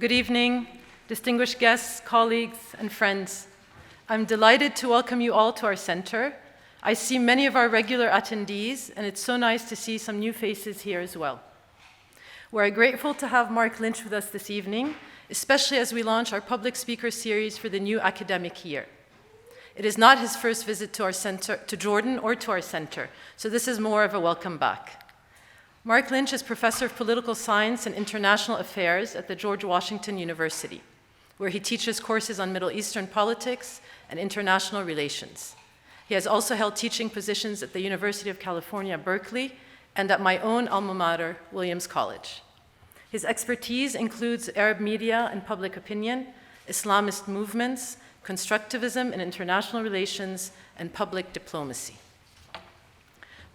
Good evening, distinguished guests, colleagues, and friends. I'm delighted to welcome you all to our center. I see many of our regular attendees, and it's so nice to see some new faces here as well. We're grateful to have Mark Lynch with us this evening, especially as we launch our public speaker series for the new academic year. It is not his first visit to our center, to Jordan or to our center, so this is more of a welcome back. Mark Lynch is Professor of Political Science and International Affairs at the George Washington University, where he teaches courses on Middle Eastern politics and international relations. He has also held teaching positions at the University of California, Berkeley, and at my own alma mater, Williams College. His expertise includes Arab media and public opinion, Islamist movements, constructivism in international relations, and public diplomacy.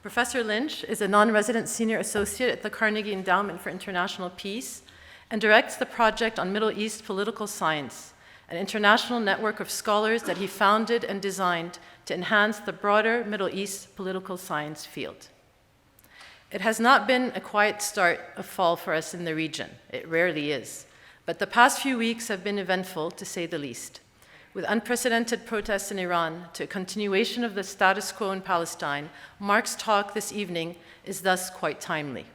Professor Lynch is a non-resident senior associate at the Carnegie Endowment for International Peace and directs the Project on Middle East Political Science, an international network of scholars that he founded and designed to enhance the broader Middle East political science field. It has not been a quiet start of fall for us in the region. It rarely is. But the past few weeks have been eventful, to say the least. With unprecedented protests in Iran to a continuation of the status quo in Palestine, Mark's talk this evening is thus quite timely.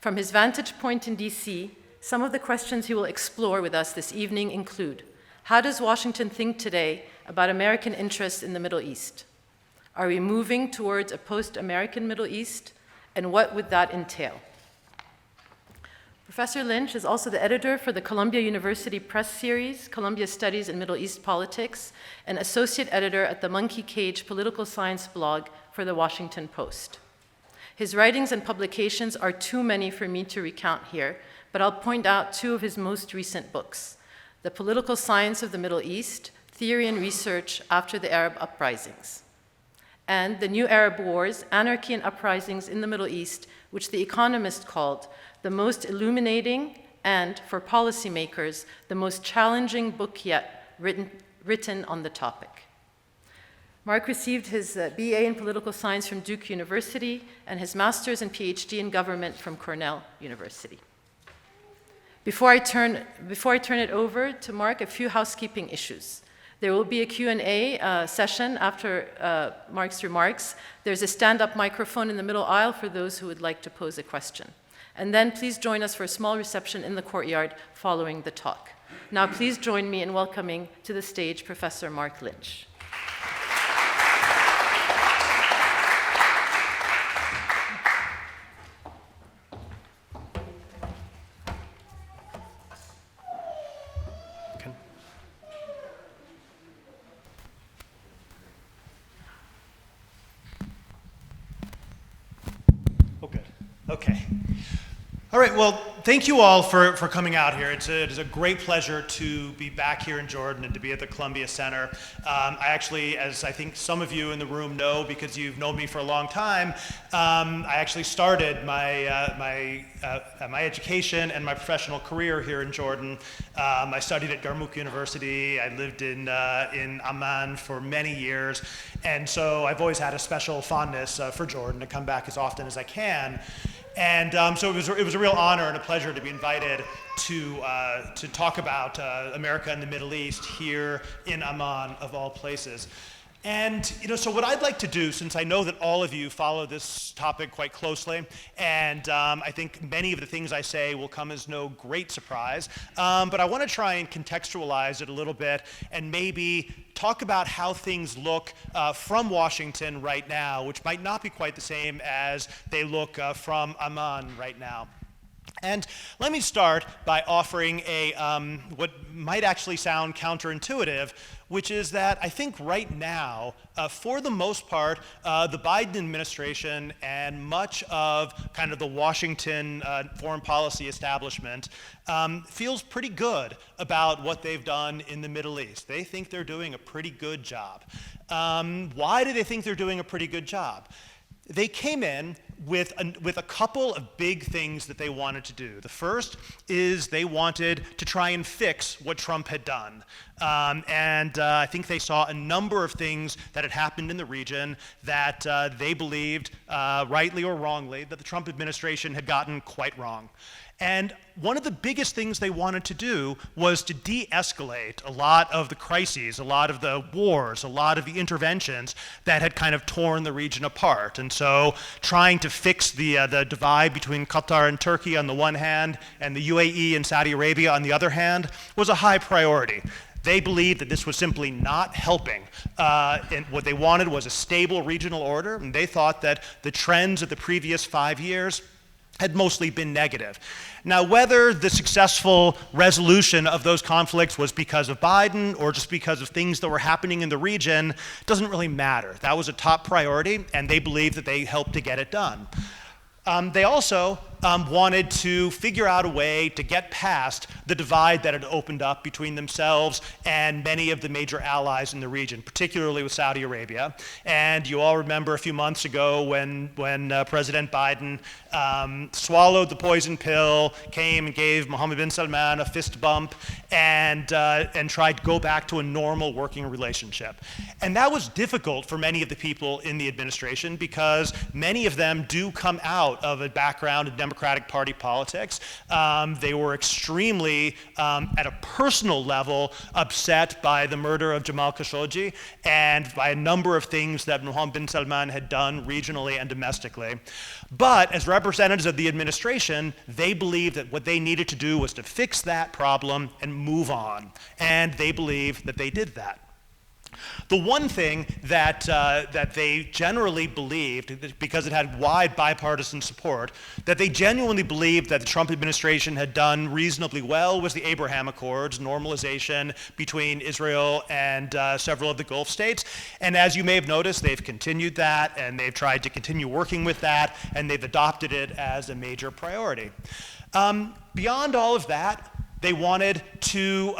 From his vantage point in DC, some of the questions he will explore with us this evening include: how does Washington think today about American interests in the Middle East? Are we moving towards a post-American Middle East? And what would that entail? Professor Lynch is also the editor for the Columbia University Press series, Columbia Studies in Middle East Politics, and associate editor at the Monkey Cage political science blog for the Washington Post. His writings and publications are too many for me to recount here, but I'll point out two of his most recent books: The Political Science of the Middle East, Theory and Research After the Arab Uprisings, and The New Arab Wars, Anarchy and Uprisings in the Middle East, which The Economist called the most illuminating and, for policymakers, the most challenging book yet written on the topic. Mark received his BA in Political Science from Duke University and his master's and PhD in Government from Cornell University. Before I turn it over to Mark, a few housekeeping issues. There will be a Q&A session after Mark's remarks. There's a stand-up microphone in the middle aisle for those who would like to pose a question. And then please join us for a small reception in the courtyard following the talk. Now please join me in welcoming to the stage Professor Mark Lynch. Okay. All right, well, thank you all for coming out here. It is a great pleasure to be back here in Jordan and to be at the Columbia Center. I actually, as I think some of you in the room know because you've known me for a long time, I actually started my education and my professional career here in Jordan. I studied at Yarmouk University. I lived in Amman for many years. And so I've always had a special fondness for Jordan to come back as often as I can. And so it was a real honor and a pleasure to be invited to talk about America and the Middle East here in Amman, of all places. And so what I'd like to do, since I know that all of you follow this topic quite closely, and I think many of the things I say will come as no great surprise, but I want to try and contextualize it a little bit and maybe talk about how things look from Washington right now, which might not be quite the same as they look from Amman right now. And let me start by offering a what might actually sound counterintuitive, which is that I think right now, for the most part, the Biden administration and much of kind of the Washington foreign policy establishment feels pretty good about what they've done in the Middle East. They think they're doing a pretty good job. Why do they think they're doing a pretty good job? They came in with a couple of big things that they wanted to do. The first is they wanted to try and fix what Trump had done. I think they saw a number of things that had happened in the region that they believed, rightly or wrongly, that the Trump administration had gotten quite wrong. And one of the biggest things they wanted to do was to de-escalate a lot of the crises, a lot of the wars, a lot of the interventions that had kind of torn the region apart. And so trying to fix the divide between Qatar and Turkey on the one hand and the UAE and Saudi Arabia on the other hand was a high priority. They believed that this was simply not helping. And what they wanted was a stable regional order, and they thought that the trends of the previous 5 years had mostly been negative. Now, whether the successful resolution of those conflicts was because of Biden or just because of things that were happening in the region doesn't really matter. That was a top priority, and they believed that they helped to get it done. They also wanted to figure out a way to get past the divide that had opened up between themselves and many of the major allies in the region, particularly with Saudi Arabia. And you all remember a few months ago when President Biden swallowed the poison pill, came and gave Mohammed bin Salman a fist bump, and tried to go back to a normal working relationship. And that was difficult for many of the people in the administration because many of them do come out of a background in Democratic Party politics. They were extremely, at a personal level, upset by the murder of Jamal Khashoggi and by a number of things that Mohammed bin Salman had done regionally and domestically. But as representatives of the administration, they believed that what they needed to do was to fix that problem and move on. And they believed that they did that. The one thing that they generally believed, because it had wide bipartisan support, that they genuinely believed that the Trump administration had done reasonably well was the Abraham Accords, normalization between Israel and several of the Gulf states. And as you may have noticed, they've continued that, and they've tried to continue working with that, and they've adopted it as a major priority. Beyond all of that, they wanted to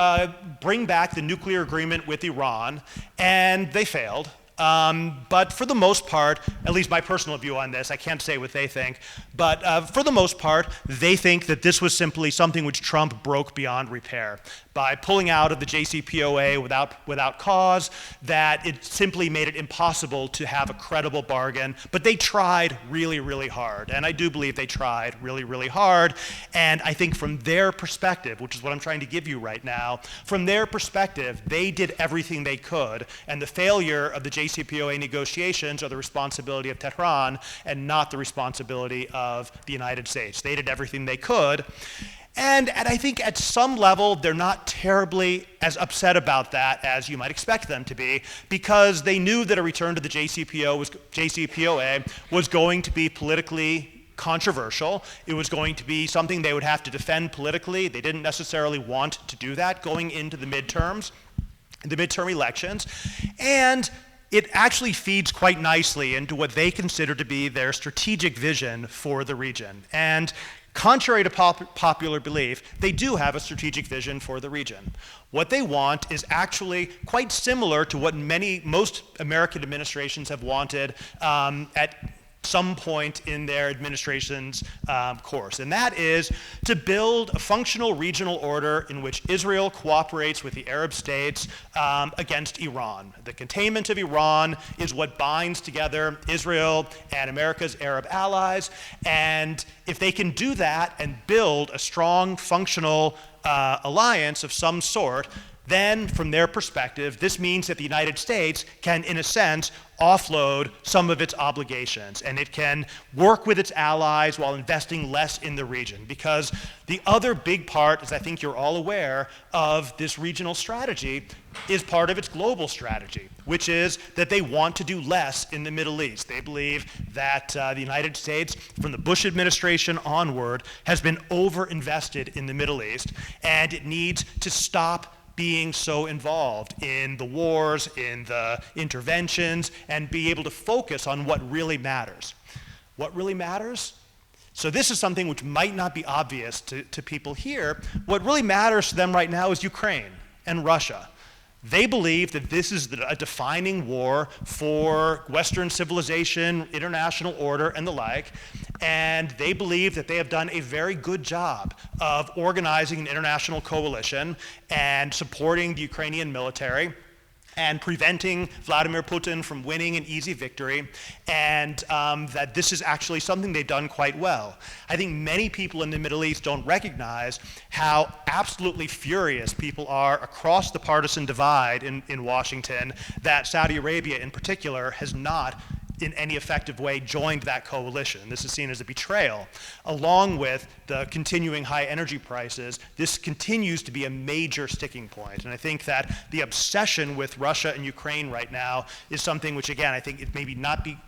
bring back the nuclear agreement with Iran, and they failed. But for the most part, at least my personal view on this, I can't say what they think, but for the most part, they think that this was simply something which Trump broke beyond repair. By pulling out of the JCPOA without cause, that it simply made it impossible to have a credible bargain. But they tried really, really hard. And I do believe they tried really, really hard. And I think from their perspective, which is what I'm trying to give you right now, from their perspective, they did everything they could. And the failure of the JCPOA negotiations are the responsibility of Tehran and not the responsibility of the United States. They did everything they could. And I think at some level, they're not terribly as upset about that as you might expect them to be, because they knew that a return to the JCPOA was going to be politically controversial. It was going to be something they would have to defend politically. They didn't necessarily want to do that going into the midterm elections. And it actually feeds quite nicely into what they consider to be their strategic vision for the region. And contrary to popular belief, they do have a strategic vision for the region. What they want is actually quite similar to what most American administrations have wanted at some point in their administration's course, and that is to build a functional regional order in which Israel cooperates with the Arab states against Iran. The containment of Iran is what binds together Israel and America's Arab allies, and if they can do that and build a strong, functional alliance of some sort, then from their perspective, this means that the United States can, in a sense, offload some of its obligations, and it can work with its allies while investing less in the region. Because the other big part, as I think you're all aware, of this regional strategy is part of its global strategy, which is that they want to do less in the Middle East. They believe that the United States, from the Bush administration onward, has been overinvested in the Middle East, and it needs to stop being so involved in the wars, in the interventions, and be able to focus on what really matters. What really matters? So this is something which might not be obvious to people here. What really matters to them right now is Ukraine and Russia. They believe that this is a defining war for Western civilization, international order, and the like, and they believe that they have done a very good job of organizing an international coalition and supporting the Ukrainian military. and preventing Vladimir Putin from winning an easy victory, and that this is actually something they've done quite well. I think many people in the Middle East don't recognize how absolutely furious people are across the partisan divide in Washington that Saudi Arabia in particular has not in any effective way joined that coalition. This is seen as a betrayal. Along with the continuing high energy prices, this continues to be a major sticking point. And I think that the obsession with Russia and Ukraine right now is something which, again, I think it maybe not be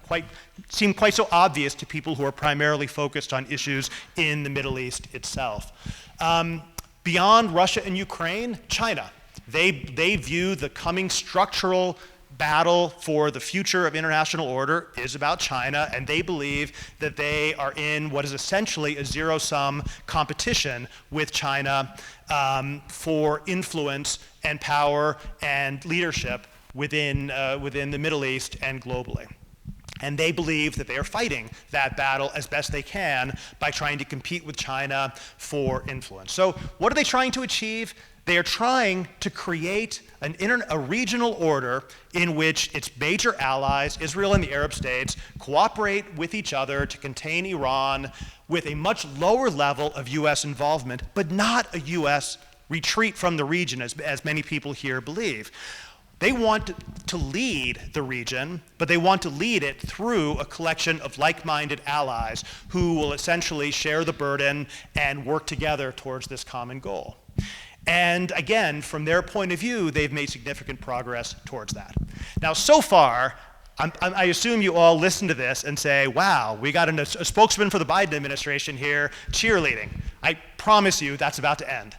seem quite so obvious to people who are primarily focused on issues in the Middle East itself. Beyond Russia and Ukraine, China. They view the coming structural battle for the future of international order is about China, and they believe that they are in what is essentially a zero-sum competition with China for influence and power and leadership within the Middle East and globally. And they believe that they are fighting that battle as best they can by trying to compete with China for influence. So what are they trying to achieve? They are trying to create a regional order in which its major allies, Israel and the Arab states, cooperate with each other to contain Iran with a much lower level of US involvement, but not a US retreat from the region, as many people here believe. They want to lead the region, but they want to lead it through a collection of like-minded allies who will essentially share the burden and work together towards this common goal. And again, from their point of view, they've made significant progress towards that. Now, so far, I assume you all listen to this and say, wow, we got a spokesman for the Biden administration here cheerleading. I promise you that's about to end.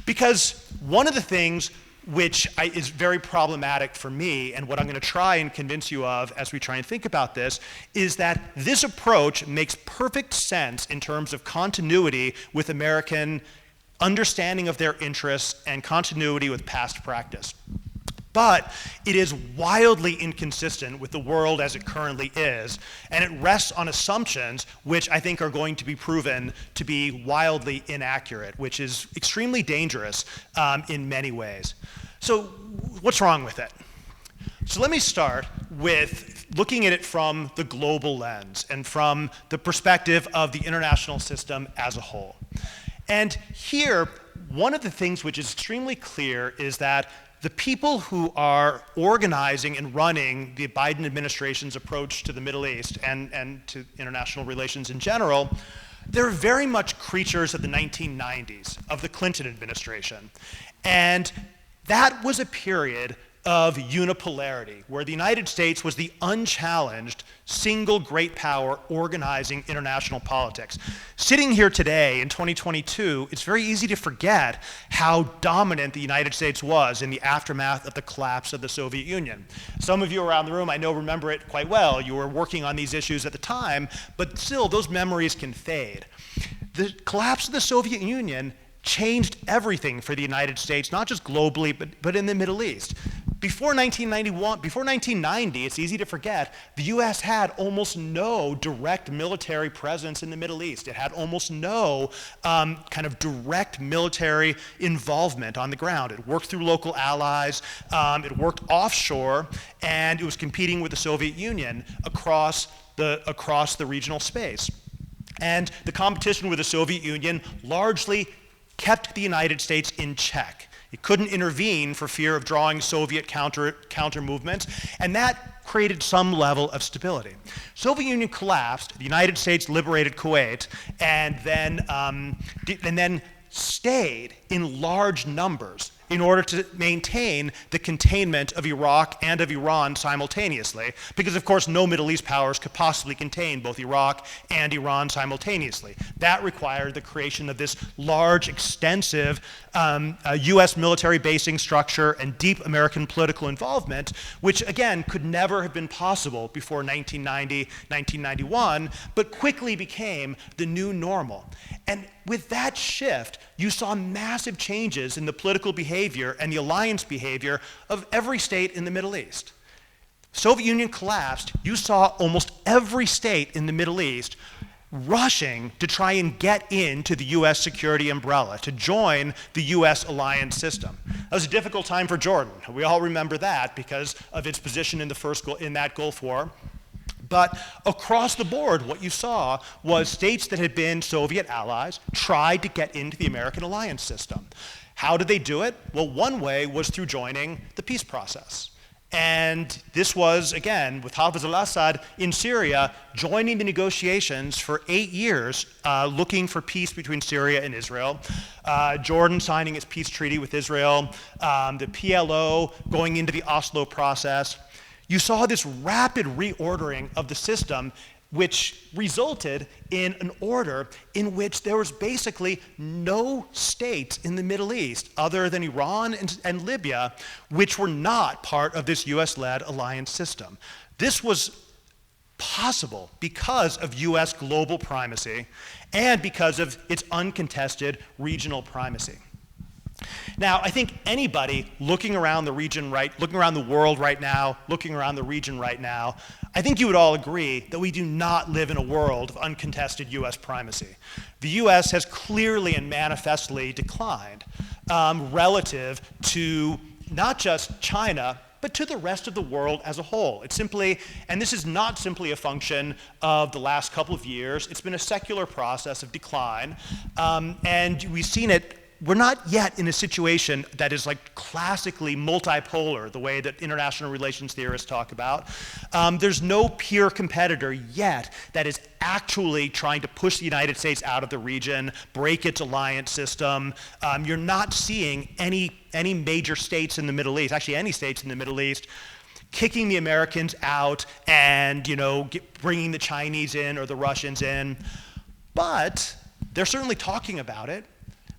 Because one of the things which is very problematic for me, and what I'm going to try and convince you of as we try and think about this, is that this approach makes perfect sense in terms of continuity with American understanding of their interests and continuity with past practice. But it is wildly inconsistent with the world as it currently is, and it rests on assumptions which I think are going to be proven to be wildly inaccurate, which is extremely dangerous in many ways. So what's wrong with it? So let me start with looking at it from the global lens and from the perspective of the international system as a whole. And here, one of the things which is extremely clear is that the people who are organizing and running the Biden administration's approach to the Middle East and to international relations in general, they're very much creatures of the 1990s, of the Clinton administration. And that was a period of unipolarity, where the United States was the unchallenged single great power organizing international politics. Sitting here today in 2022, it's very easy to forget how dominant the United States was in the aftermath of the collapse of the Soviet Union. Some of you around the room, I know, remember it quite well. You were working on these issues at the time, but still, those memories can fade. The collapse of the Soviet Union changed everything for the United States, not just globally, but in the Middle East. Before 1990, it's easy to forget, the US had almost no direct military presence in the Middle East. It had almost no kind of direct military involvement on the ground. It worked through local allies, it worked offshore, and it was competing with the Soviet Union across the regional space. And the competition with the Soviet Union largely kept the United States in check. It couldn't intervene for fear of drawing Soviet counter movements, and that created some level of stability. Soviet Union collapsed, the United States liberated Kuwait, and then stayed in large numbers in order to maintain the containment of Iraq and of Iran simultaneously, because of course no Middle East powers could possibly contain both Iraq and Iran simultaneously. That required the creation of this large, extensive US military basing structure and deep American political involvement, which again could never have been possible before 1990, 1991, but quickly became the new normal. And with that shift, you saw massive changes in the political behavior and the alliance behavior of every state in the Middle East. Soviet Union collapsed, you saw almost every state in the Middle East rushing to try and get into the US security umbrella, to join the US alliance system. That was a difficult time for Jordan. We all remember that because of its position in that Gulf War. But across the board, what you saw was states that had been Soviet allies tried to get into the American alliance system. How did they do it? Well, one way was through joining the peace process. And this was, again, with Hafez al-Assad in Syria, joining the negotiations for 8 years, looking for peace between Syria and Israel. Jordan signing its peace treaty with Israel, the PLO going into the Oslo process. You saw this rapid reordering of the system, which resulted in an order in which there was basically no states in the Middle East other than Iran and Libya, which were not part of this US-led alliance system. This was possible because of US global primacy and because of its uncontested regional primacy. Now, I think anybody looking around the world right now, looking around the region right now, I think you would all agree that we do not live in a world of uncontested US primacy. The US has clearly and manifestly declined relative to not just China, but to the rest of the world as a whole. It's simply, and this is not simply a function of the last couple of years, it's been a secular process of decline, and we've seen it. We're not yet in a situation that is like classically multipolar, the way that international relations theorists talk about. There's no peer competitor yet that is actually trying to push the United States out of the region, break its alliance system. You're not seeing any major states in the Middle East, actually any states in the Middle East, kicking the Americans out and bringing the Chinese in or the Russians in. But they're certainly talking about it.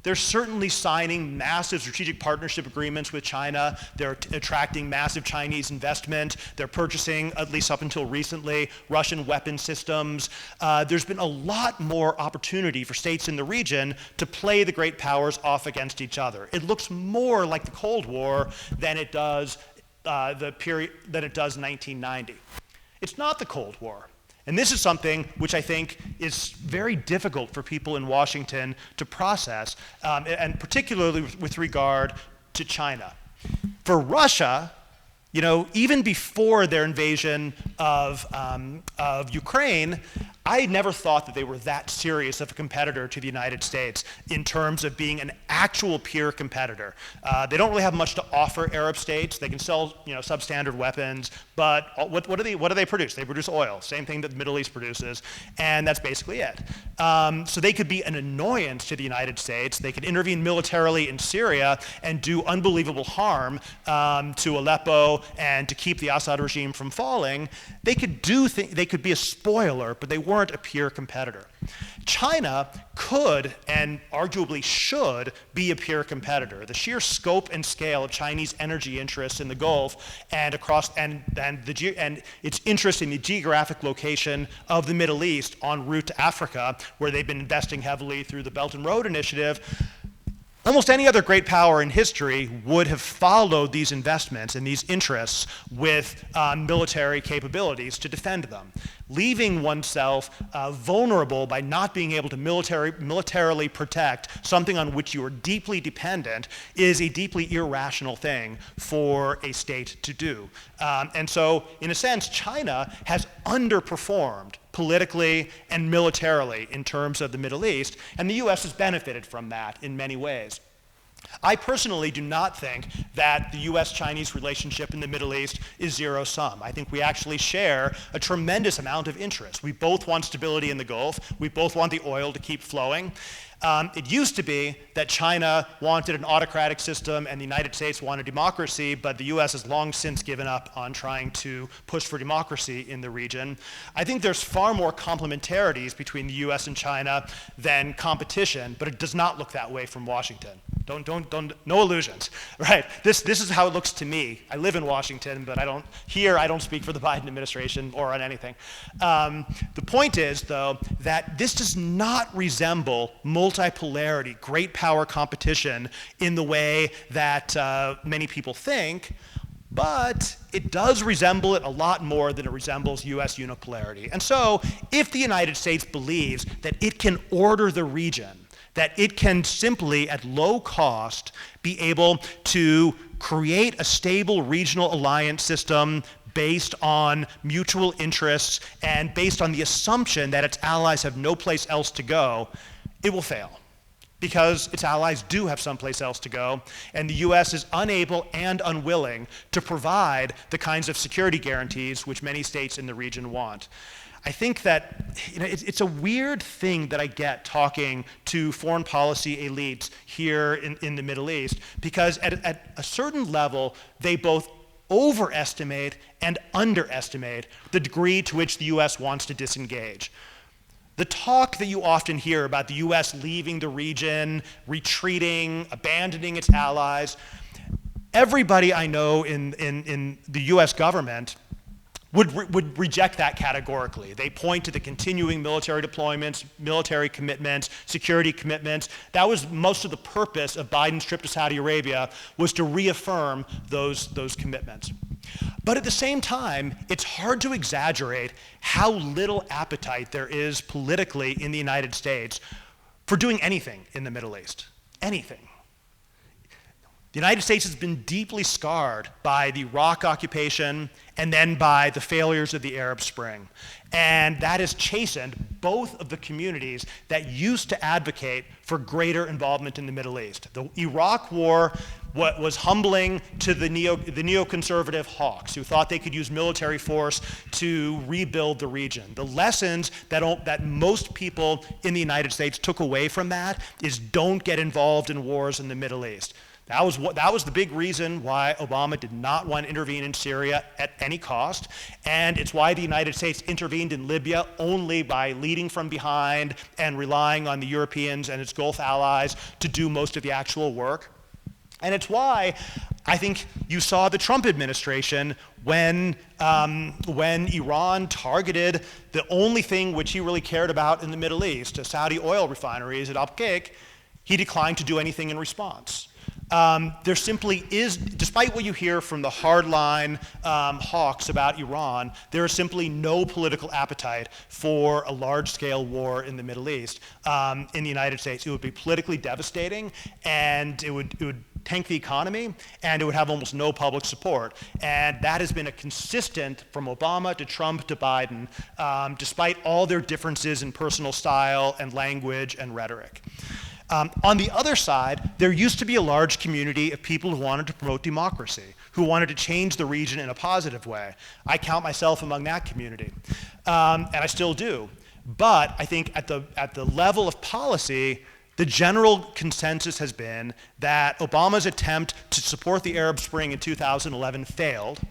They're certainly signing massive strategic partnership agreements with China. They're attracting massive Chinese investment. They're purchasing, at least up until recently, Russian weapon systems. There's been a lot more opportunity for states in the region to play the great powers off against each other. It looks more like the Cold War than it does the period than it does 1990. It's not the Cold War. And this is something which I think is very difficult for people in Washington to process, and particularly with regard to China. For Russia, even before their invasion of Ukraine, I never thought that they were that serious of a competitor to the United States in terms of being an actual peer competitor. They don't really have much to offer Arab states. They can sell, substandard weapons, but what do they produce? They produce oil, same thing that the Middle East produces, and that's basically it. So they could be an annoyance to the United States. They could intervene militarily in Syria and do unbelievable harm to Aleppo and to keep the Assad regime from falling. They could they could be a spoiler, but they weren't a peer competitor. China could and arguably should be a peer competitor. The sheer scope and scale of Chinese energy interests in the Gulf and its interest in the geographic location of the Middle East en route to Africa, where they've been investing heavily through the Belt and Road Initiative. Almost any other great power in history would have followed these investments and these interests with military capabilities to defend them. Leaving oneself vulnerable by not being able to militarily protect something on which you are deeply dependent is a deeply irrational thing for a state to do. And so, in a sense, China has underperformed politically and militarily in terms of the Middle East, and the US has benefited from that in many ways. I personally do not think that the US-Chinese relationship in the Middle East is zero-sum. I think we actually share a tremendous amount of interest. We both want stability in the Gulf. We both want the oil to keep flowing. It used to be that China wanted an autocratic system and the United States wanted democracy, but the US has long since given up on trying to push for democracy in the region. I think there's far more complementarities between the US and China than competition, but it does not look that way from Washington. No illusions, right? This is how it looks to me. I live in Washington, but I don't speak for the Biden administration or on anything. The point is, though, that this does not resemble multipolarity, great power competition in the way that many people think. But it does resemble it a lot more than it resembles US unipolarity. And so, if the United States believes that it can order the region, that it can simply, at low cost, be able to create a stable regional alliance system based on mutual interests and based on the assumption that its allies have no place else to go, it will fail. Because its allies do have someplace else to go, and the US is unable and unwilling to provide the kinds of security guarantees which many states in the region want. I think that it's a weird thing that I get talking to foreign policy elites here in the Middle East, because at a certain level, they both overestimate and underestimate the degree to which the US wants to disengage. The talk that you often hear about the US leaving the region, retreating, abandoning its allies, everybody I know in the US government would reject that categorically. They point to the continuing military deployments, military commitments, security commitments. That was most of the purpose of Biden's trip to Saudi Arabia, was to reaffirm those commitments. But at the same time, it's hard to exaggerate how little appetite there is politically in the United States for doing anything in the Middle East. Anything. The United States has been deeply scarred by the Iraq occupation and then by the failures of the Arab Spring. And that has chastened both of the communities that used to advocate for greater involvement in the Middle East. The Iraq War was humbling to the neoconservative hawks who thought they could use military force to rebuild the region. The lessons that most people in the United States took away from that is don't get involved in wars in the Middle East. That was the big reason why Obama did not want to intervene in Syria at any cost, and it's why the United States intervened in Libya only by leading from behind and relying on the Europeans and its Gulf allies to do most of the actual work. And it's why I think you saw the Trump administration when Iran targeted the only thing which he really cared about in the Middle East, the Saudi oil refineries at Abqaiq, he declined to do anything in response. There simply is, despite what you hear from the hardline hawks about Iran, there is simply no political appetite for a large-scale war in the Middle East. In the United States, it would be politically devastating, and it would tank the economy, and it would have almost no public support. And that has been a consistent, from Obama to Trump to Biden, despite all their differences in personal style and language and rhetoric. On the other side, there used to be a large community of people who wanted to promote democracy, who wanted to change the region in a positive way. I count myself among that community, and I still do. But I think at the level of policy, the general consensus has been that Obama's attempt to support the Arab Spring in 2011 failed,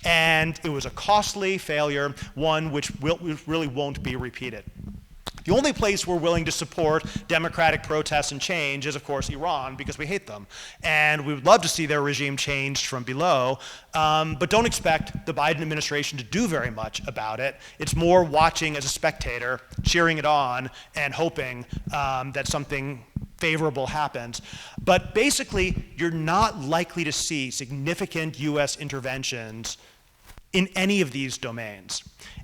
and it was a costly failure, one which really won't be repeated. The only place we're willing to support democratic protests and change is, of course, Iran, because we hate them. And we would love to see their regime changed from below, but don't expect the Biden administration to do very much about it. It's more watching as a spectator, cheering it on, and hoping that something favorable happens. But basically, you're not likely to see significant US interventions in any of these domains.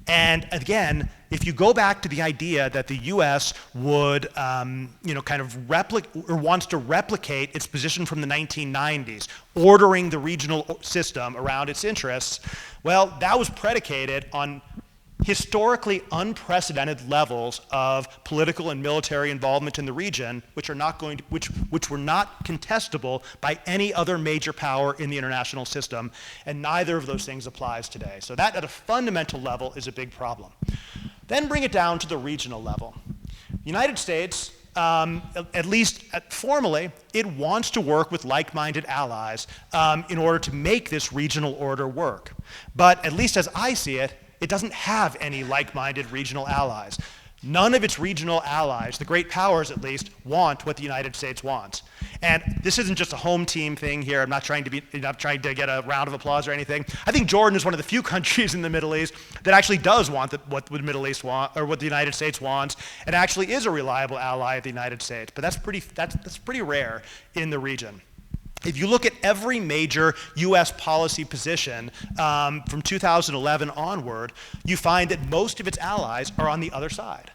And again, if you go back to the idea that the U.S. would, wants to replicate its position from the 1990s, ordering the regional system around its interests, well, that was predicated on historically unprecedented levels of political and military involvement in the region, which were not contestable by any other major power in the international system, and neither of those things applies today. So that, at a fundamental level, is a big problem. Then bring it down to the regional level. The United States, at least formally, it wants to work with like-minded allies in order to make this regional order work. But at least as I see it, it doesn't have any like-minded regional allies. None of its regional allies, the great powers at least, want what the United States wants. And this isn't just a home team thing here. I'm not trying to get a round of applause or anything. I think Jordan is one of the few countries in the Middle East that actually does want what the Middle East want, or what the United States wants, and actually is a reliable ally of the United States. But that's pretty rare in the region. If you look at every major US policy position from 2011 onward, you find that most of its allies are on the other side.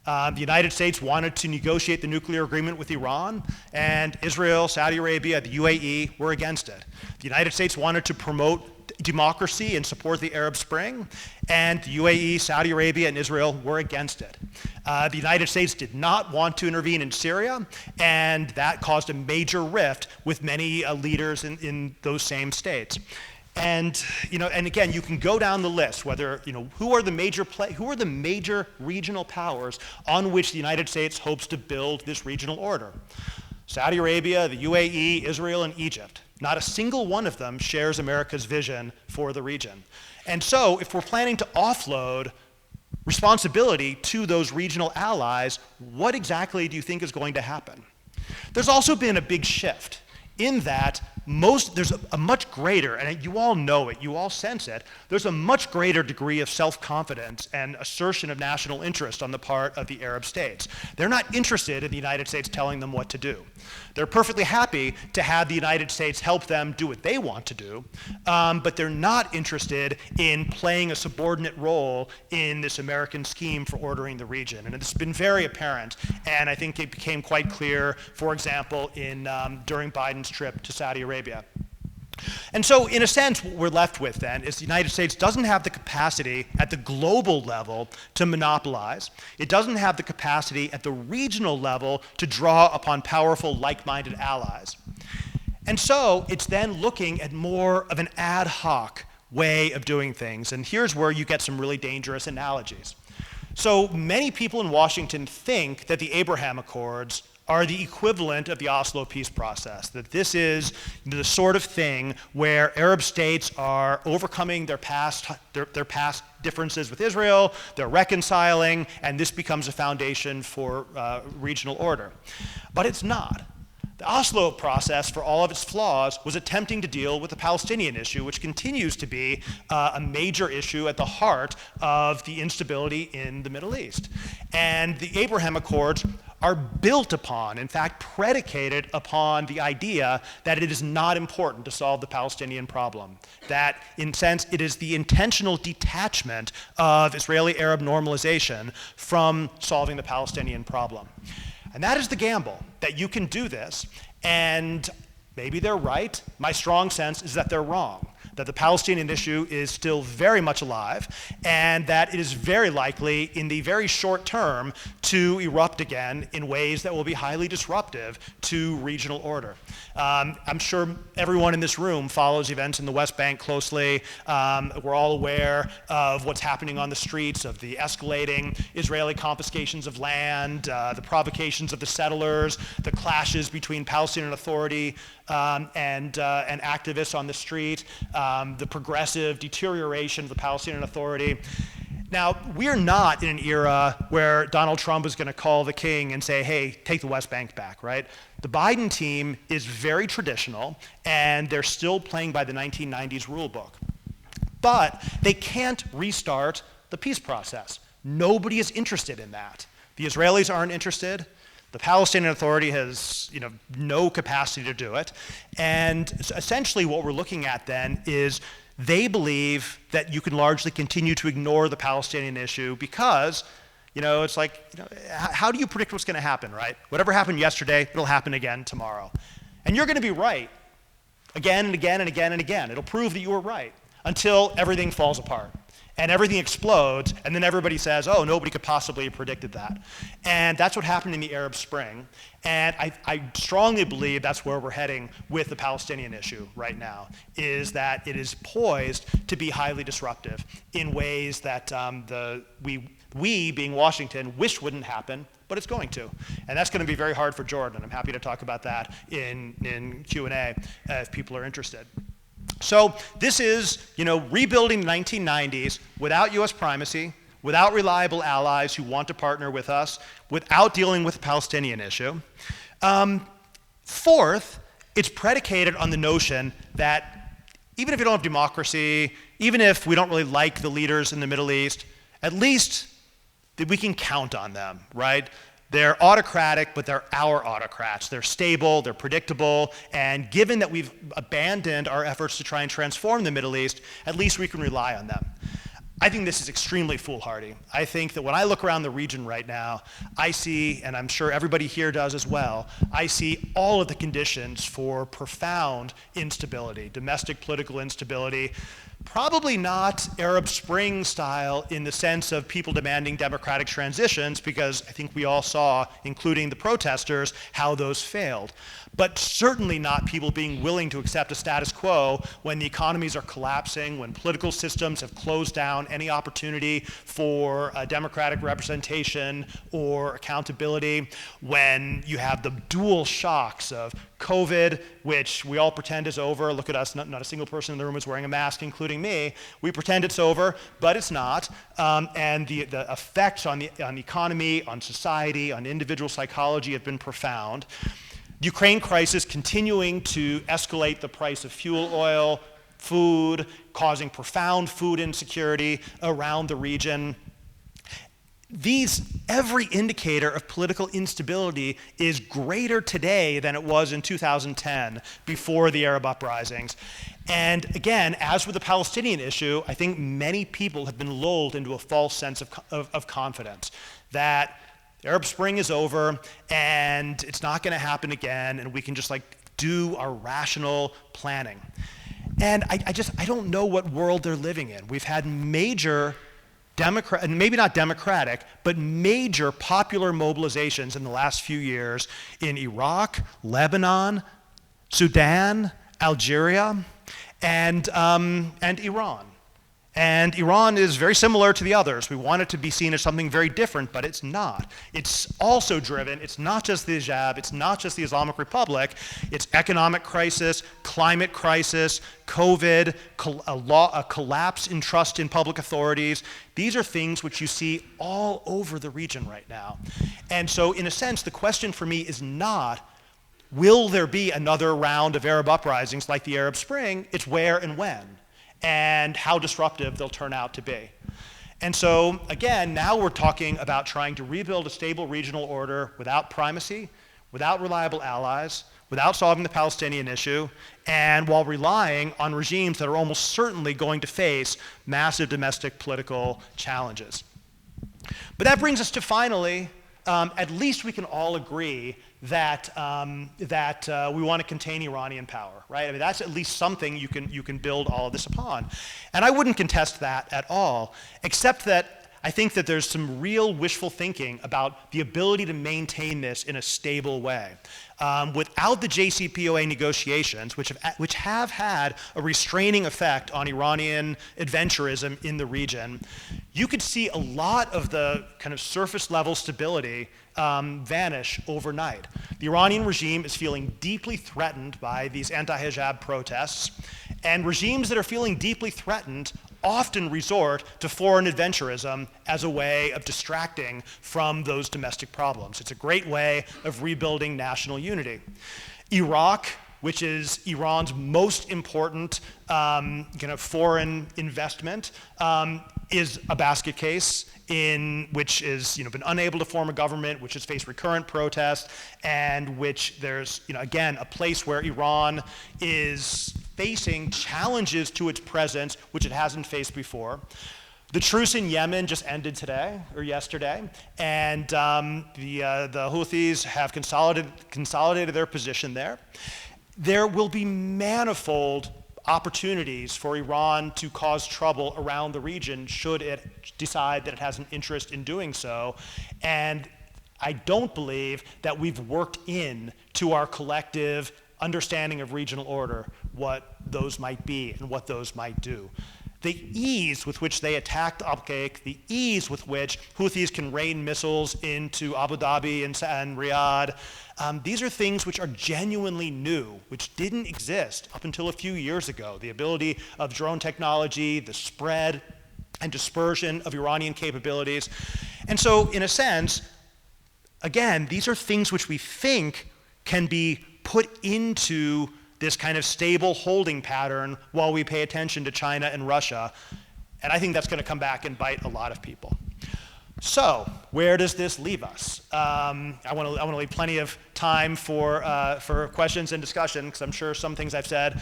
The United States wanted to negotiate the nuclear agreement with Iran, and Israel, Saudi Arabia, the UAE were against it. The United States wanted to promote democracy and support the Arab Spring, and the UAE, Saudi Arabia, and Israel were against it. The United States did not want to intervene in Syria, and that caused a major rift with many leaders in those same states. And again, you can go down the list. Whether who are the major regional powers on which the United States hopes to build this regional order? Saudi Arabia, the UAE, Israel, and Egypt. Not a single one of them shares America's vision for the region. And so, if we're planning to offload responsibility to those regional allies, what exactly do you think is going to happen? There's also been a big shift in that there's a much greater, and you all know it, you all sense it, there's a much greater degree of self-confidence and assertion of national interest on the part of the Arab states. They're not interested in the United States telling them what to do. They're perfectly happy to have the United States help them do what they want to do, but they're not interested in playing a subordinate role in this American scheme for ordering the region. And it's been very apparent, and I think it became quite clear, for example, during Biden's trip to Saudi Arabia. And so, in a sense, what we're left with then is the United States doesn't have the capacity at the global level to monopolize. It doesn't have the capacity at the regional level to draw upon powerful, like-minded allies. And so, it's then looking at more of an ad hoc way of doing things. And here's where you get some really dangerous analogies. So many people in Washington think that the Abraham Accords are the equivalent of the Oslo peace process, that this is the sort of thing where Arab states are overcoming their past differences with Israel, they're reconciling, and this becomes a foundation for regional order. But it's not. The Oslo process, for all of its flaws, was attempting to deal with the Palestinian issue, which continues to be a major issue at the heart of the instability in the Middle East. And the Abraham Accords are built upon, in fact, predicated upon the idea that it is not important to solve the Palestinian problem. That, in a sense, it is the intentional detachment of Israeli-Arab normalization from solving the Palestinian problem. And that is the gamble, that you can do this, and maybe they're right. My strong sense is that they're wrong, that the Palestinian issue is still very much alive, and that it is very likely in the very short term to erupt again in ways that will be highly disruptive to regional order. I'm sure everyone in this room follows events in the West Bank closely. We're all aware of what's happening on the streets, of the escalating Israeli confiscations of land, the provocations of the settlers, the clashes between Palestinian Authority and activists on the street, the progressive deterioration of the Palestinian Authority. Now, we're not in an era where Donald Trump is going to call the king and say, hey, take the West Bank back, right? The Biden team is very traditional, and they're still playing by the 1990s rule book. But they can't restart the peace process. Nobody is interested in that. The Israelis aren't interested. The Palestinian Authority has, no capacity to do it. And essentially what we're looking at then is they believe that you can largely continue to ignore the Palestinian issue because, it's like, how do you predict what's going to happen, right? Whatever happened yesterday, it'll happen again tomorrow. And you're going to be right again and again and again and again. It'll prove that you were right until everything falls apart. And everything explodes, and then everybody says, oh, nobody could possibly have predicted that. And that's what happened in the Arab Spring. And I strongly believe that's where we're heading with the Palestinian issue right now, is that it is poised to be highly disruptive in ways that we, being Washington, wish wouldn't happen, but it's going to. And that's going to be very hard for Jordan. I'm happy to talk about that in Q&A if people are interested. So this is, rebuilding the 1990s without U.S. primacy, without reliable allies who want to partner with us, without dealing with the Palestinian issue. Fourth, it's predicated on the notion that even if you don't have democracy, even if we don't really like the leaders in the Middle East, at least that we can count on them, right? They're autocratic, but they're our autocrats. They're stable, they're predictable, and given that we've abandoned our efforts to try and transform the Middle East, at least we can rely on them. I think this is extremely foolhardy. I think that when I look around the region right now, I see, and I'm sure everybody here does as well, I see all of the conditions for profound instability, domestic political instability, probably not Arab Spring style in the sense of people demanding democratic transitions, because I think we all saw, including the protesters, how those failed. But certainly not people being willing to accept a status quo when the economies are collapsing, when political systems have closed down any opportunity for democratic representation or accountability, when you have the dual shocks of COVID, which we all pretend is over. Look at us, not a single person in the room is wearing a mask, including me. We pretend it's over, but it's not. And the effects on the economy, on society, on individual psychology have been profound. Ukraine crisis continuing to escalate the price of fuel oil, food, causing profound food insecurity around the region. Every indicator of political instability is greater today than it was in 2010, before the Arab uprisings. And again, as with the Palestinian issue, I think many people have been lulled into a false sense of confidence that the Arab Spring is over and it's not going to happen again, and we can just do our rational planning. And I don't know what world they're living in. We've had major and maybe not democratic, but major popular mobilizations in the last few years in Iraq, Lebanon, Sudan, Algeria, and Iran. And Iran is very similar to the others. We want it to be seen as something very different, but it's not. It's also driven, it's not just the hijab, it's not just the Islamic Republic, it's economic crisis, climate crisis, COVID, a collapse in trust in public authorities. These are things which you see all over the region right now. And so in a sense, the question for me is not, will there be another round of Arab uprisings like the Arab Spring? It's where and when, and how disruptive they'll turn out to be. And so, again, now we're talking about trying to rebuild a stable regional order without primacy, without reliable allies, without solving the Palestinian issue, and while relying on regimes that are almost certainly going to face massive domestic political challenges. But that brings us to finally, at least we can all agree that we want to contain Iranian power, right? I mean, that's at least something you can build all of this upon. And I wouldn't contest that at all, except that I think that there's some real wishful thinking about the ability to maintain this in a stable way. Without the JCPOA negotiations, which have had a restraining effect on Iranian adventurism in the region, you could see a lot of the kind of surface level stability vanish overnight. The Iranian regime is feeling deeply threatened by these anti-hijab protests, and regimes that are feeling deeply threatened often resort to foreign adventurism as a way of distracting from those domestic problems. It's a great way of rebuilding national unity. Iraq, which is Iran's most important foreign investment, is a basket case in which is been unable to form a government, which has faced recurrent protests, and which there's again a place where Iran is facing challenges to its presence which it hasn't faced before. The truce in Yemen just ended today or yesterday, and the Houthis have consolidated their position there. There will be manifold opportunities for Iran to cause trouble around the region should it decide that it has an interest in doing so. And I don't believe that we've worked in to our collective understanding of regional order what those might be and what those might do. The ease with which they attacked Abqaiq, the ease with which Houthis can rain missiles into Abu Dhabi and Riyadh, these are things which are genuinely new, which didn't exist up until a few years ago. The ability of drone technology, the spread and dispersion of Iranian capabilities. And so, in a sense, again, these are things which we think can be put into this kind of stable holding pattern while we pay attention to China and Russia. And I think that's going to come back and bite a lot of people. So, where does this leave us? I want to leave plenty of time for questions and discussion, because I'm sure some things I've said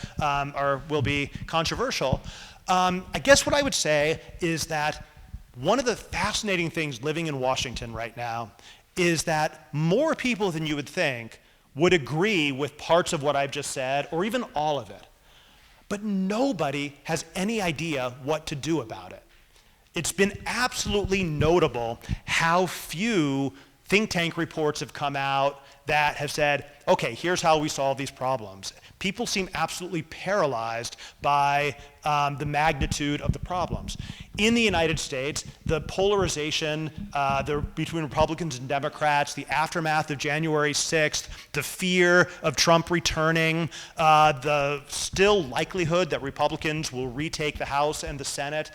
will be controversial. I guess what I would say is that one of the fascinating things living in Washington right now is that more people than you would think would agree with parts of what I've just said, or even all of it. But nobody has any idea what to do about it. It's been absolutely notable how few think tank reports have come out that have said, okay, here's how we solve these problems. People seem absolutely paralyzed by the magnitude of the problems. In the United States, the polarization between Republicans and Democrats, the aftermath of January 6th, the fear of Trump returning, the still likelihood that Republicans will retake the House and the Senate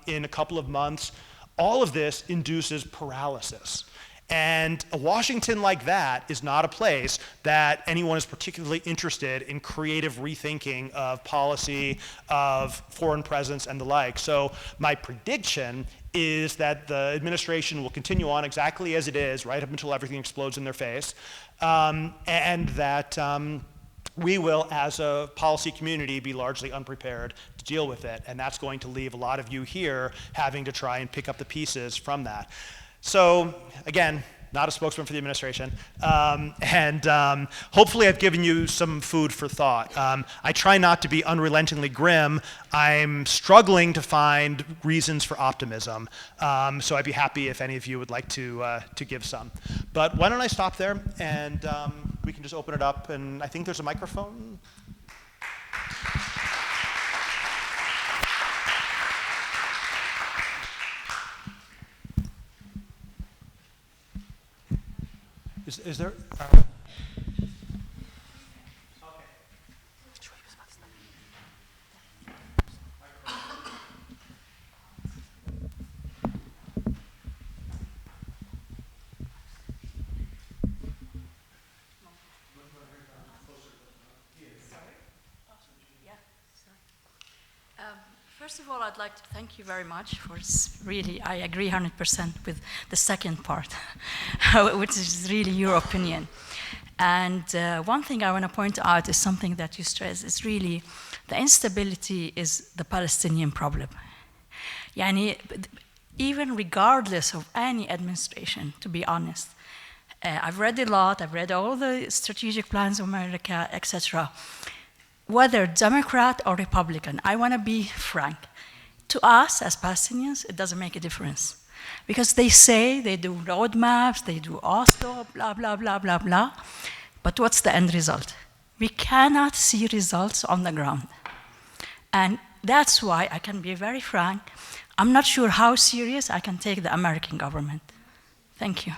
in a couple of months, all of this induces paralysis. And a Washington like that is not a place that anyone is particularly interested in creative rethinking of policy, of foreign presence, and the like. So my prediction is that the administration will continue on exactly as it is, right up until everything explodes in their face, and that we will, as a policy community, be largely unprepared to deal with it. And that's going to leave a lot of you here having to try and pick up the pieces from that. So, again, not a spokesman for the administration, and hopefully I've given you some food for thought. I try not to be unrelentingly grim. I'm struggling to find reasons for optimism, so I'd be happy if any of you would like to give some. But why don't I stop there, and we can just open it up, and I think there's a microphone. Is there? First of all, I'd like to thank you very much for really, I agree 100% with the second part, which is really your opinion. And one thing I want to point out is something that you stress, is really the instability is the Palestinian problem. Yani, even regardless of any administration, to be honest, I've read a lot, I've read all the strategic plans of America, etc. Whether Democrat or Republican, I want to be frank. To us, as Palestinians, it doesn't make a difference. Because they say they do roadmaps, they do Oslo, blah, blah, blah, blah, blah. But what's the end result? We cannot see results on the ground. And that's why I can be very frank. I'm not sure how serious I can take the American government. Thank you.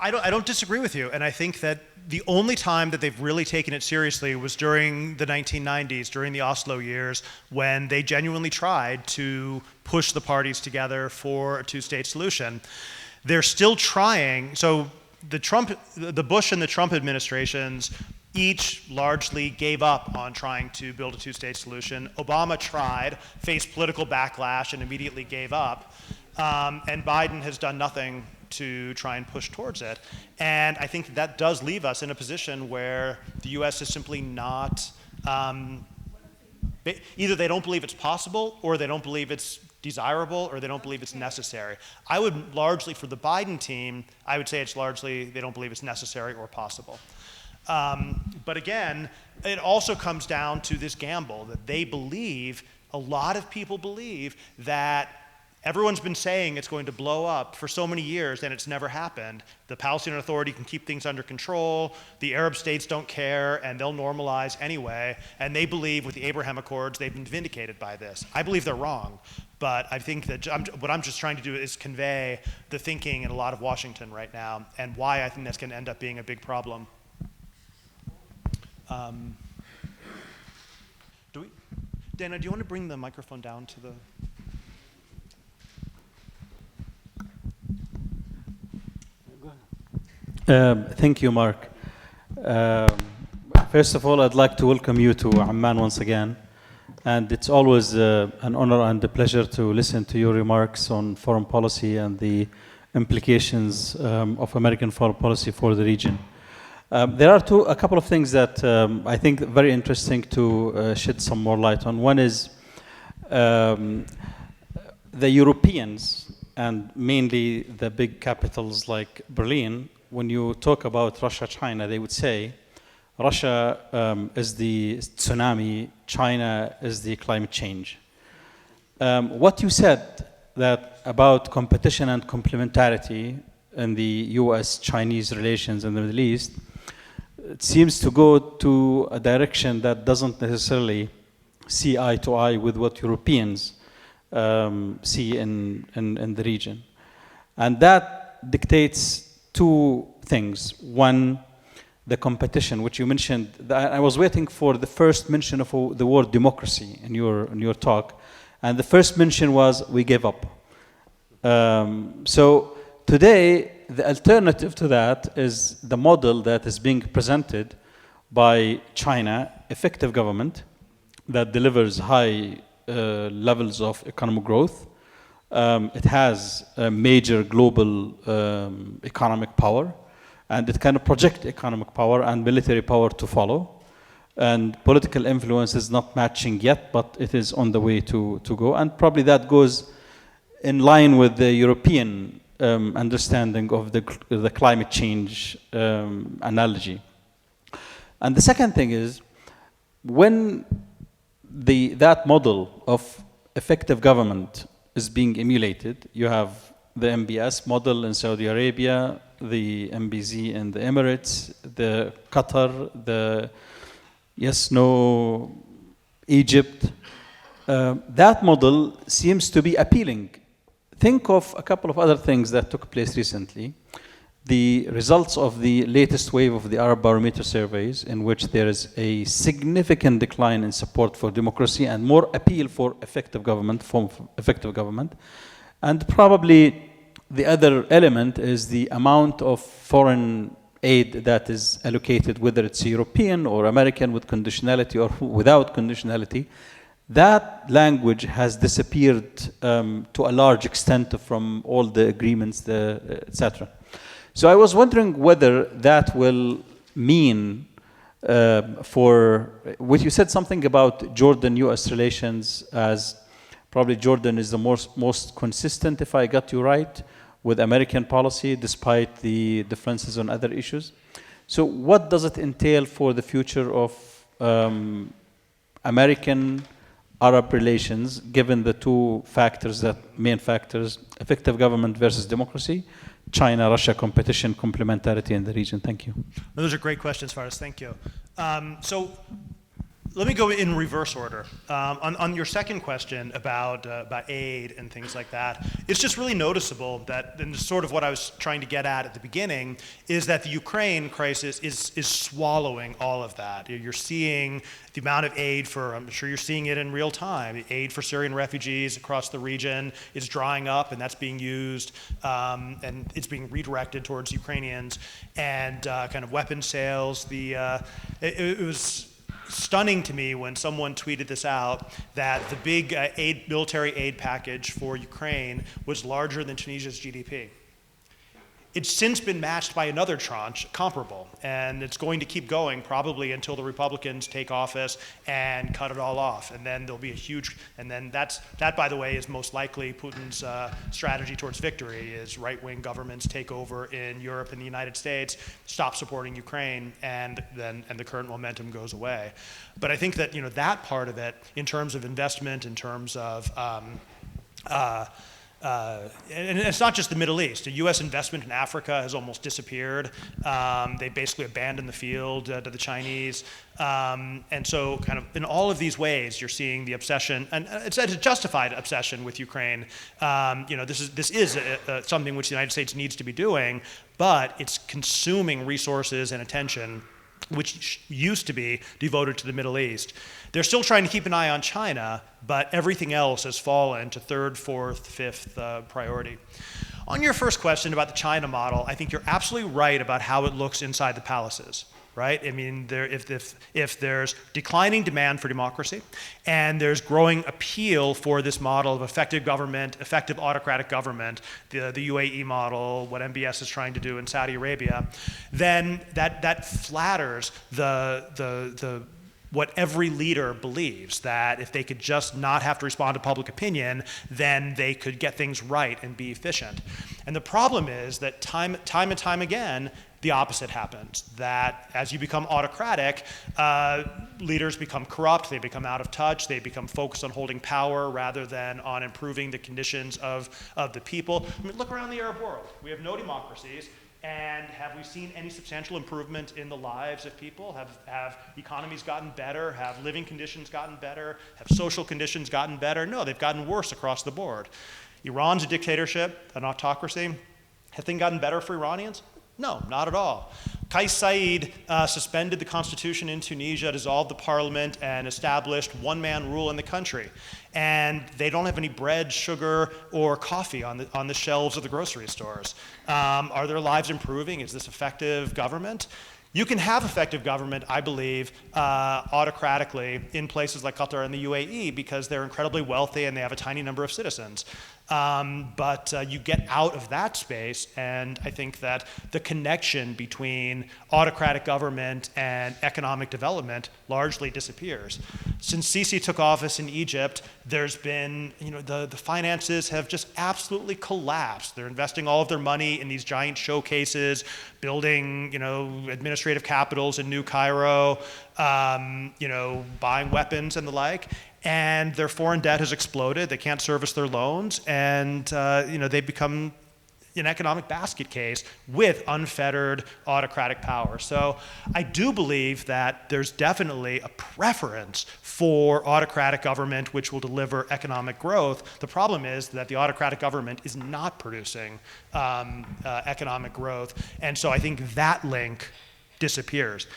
I don't disagree with you, and I think that the only time that they've really taken it seriously was during the 1990s, during the Oslo years, when they genuinely tried to push the parties together for a two-state solution. They're still trying. So the Bush and the Trump administrations each largely gave up on trying to build a two-state solution. Obama tried, faced political backlash, and immediately gave up. And Biden has done nothing to try and push towards it. And I think that does leave us in a position where the US is simply not, either they don't believe it's possible, or they don't believe it's desirable, or they don't believe it's necessary. I would largely, for the Biden team, I would say it's largely they don't believe it's necessary or possible. But again, it also comes down to this gamble that they believe, a lot of people believe, that everyone's been saying it's going to blow up for so many years, and it's never happened. The Palestinian Authority can keep things under control, the Arab states don't care, and they'll normalize anyway, and they believe with the Abraham Accords they've been vindicated by this. I believe they're wrong, but I think that what I'm just trying to do is convey the thinking in a lot of Washington right now, and why I think that's going to end up being a big problem. Dana, do you want to bring the microphone down to the... Thank you, Mark. First of all, I'd like to welcome you to Amman once again. and it's always an honor and a pleasure to listen to your remarks on foreign policy and the implications of American foreign policy for the region. There are a couple of things that I think very interesting to shed some more light on. One is the Europeans, and mainly the big capitals like Berlin, when you talk about Russia, China, they would say Russia is the tsunami, China is the climate change. What you said that about competition and complementarity in the US-Chinese relations in the Middle East, it seems to go to a direction that doesn't necessarily see eye to eye with what Europeans see in the region. And that dictates two things. One, the competition, which you mentioned. I was waiting for the first mention of the word democracy in your talk. And the first mention was, we gave up. So today, the alternative to that is the model that is being presented by China, effective government, that delivers high levels of economic growth. It has a major global economic power, and it can project economic power and military power to follow. And political influence is not matching yet, but it is on the way to go. And probably that goes in line with the European understanding of the climate change analogy. And the second thing is, when that model of effective government is being emulated, you have the MBS model in Saudi Arabia, the MBZ in the Emirates, the Qatar, the Egypt. That model seems to be appealing. Think of a couple of other things that took place recently. The results of the latest wave of the Arab Barometer surveys, in which there is a significant decline in support for democracy and more appeal for effective government, And probably the other element is the amount of foreign aid that is allocated, whether it's European or American with conditionality or without conditionality. That language has disappeared to a large extent from all the agreements, etc. So I was wondering whether that will mean what you said something about Jordan-US relations, as probably Jordan is the most consistent, if I got you right, with American policy, despite the differences on other issues. So what does it entail for the future of American-Arab relations, given the two main factors, effective government versus democracy, China-Russia competition, complementarity in the region? Thank you. Well, those are great questions, Faris. Thank you. So let me go in reverse order. On your second question about aid and things like that, it's just really noticeable that, and sort of what I was trying to get at the beginning, is that the Ukraine crisis is swallowing all of that. You're seeing the amount of aid I'm sure you're seeing it in real time, the aid for Syrian refugees across the region is drying up, and that's being used, and it's being redirected towards Ukrainians, and kind of weapon sales. It was stunning to me when someone tweeted this out, that the big military aid package for Ukraine was larger than Tunisia's GDP. It's since been matched by another tranche comparable, and it's going to keep going probably until the Republicans take office and cut it all off. And then there'll be that, by the way, is most likely Putin's strategy towards victory, is right-wing governments take over in Europe and the United States, stop supporting Ukraine, and the current momentum goes away. But I think that that part of it, in terms of investment, in terms of and it's not just the Middle East. The U.S. investment in Africa has almost disappeared. They basically abandoned the field to the Chinese. And so kind of in all of these ways, you're seeing the obsession, and it's a justified obsession with Ukraine. This is something which the United States needs to be doing, but it's consuming resources and attention which used to be devoted to the Middle East. They're still trying to keep an eye on China, but everything else has fallen to third, fourth, fifth priority. On your first question about the China model, I think you're absolutely right about how it looks inside the palaces, right? I mean, if there's declining demand for democracy and there's growing appeal for this model of effective government, effective autocratic government, the UAE model, what MBS is trying to do in Saudi Arabia, then that flatters what every leader believes, that if they could just not have to respond to public opinion, then they could get things right and be efficient. And the problem is that time and time again, the opposite happens, that as you become autocratic, leaders become corrupt, they become out of touch, they become focused on holding power rather than on improving the conditions of the people. I mean, look around the Arab world. We have no democracies. And have we seen any substantial improvement in the lives of people? Have economies gotten better? Have living conditions gotten better? Have social conditions gotten better? No, they've gotten worse across the board. Iran's a dictatorship, an autocracy. Have things gotten better for Iranians? No, not at all. Kais Saied suspended the constitution in Tunisia, dissolved the parliament, and established one-man rule in the country. And they don't have any bread, sugar, or coffee on the shelves of the grocery stores. Are their lives improving? Is this effective government? You can have effective government, I believe, autocratically in places like Qatar and the UAE because they're incredibly wealthy and they have a tiny number of citizens. But you get out of that space, and I think that the connection between autocratic government and economic development largely disappears. Since Sisi took office in Egypt, there's been, the finances have just absolutely collapsed. They're investing all of their money in these giant showcases, building, administrative capitals in New Cairo, buying weapons and the like. And their foreign debt has exploded. They can't service their loans, and they've become an economic basket case with unfettered autocratic power. So I do believe that there's definitely a preference for autocratic government which will deliver economic growth. The problem is that the autocratic government is not producing economic growth, and so I think that link disappears.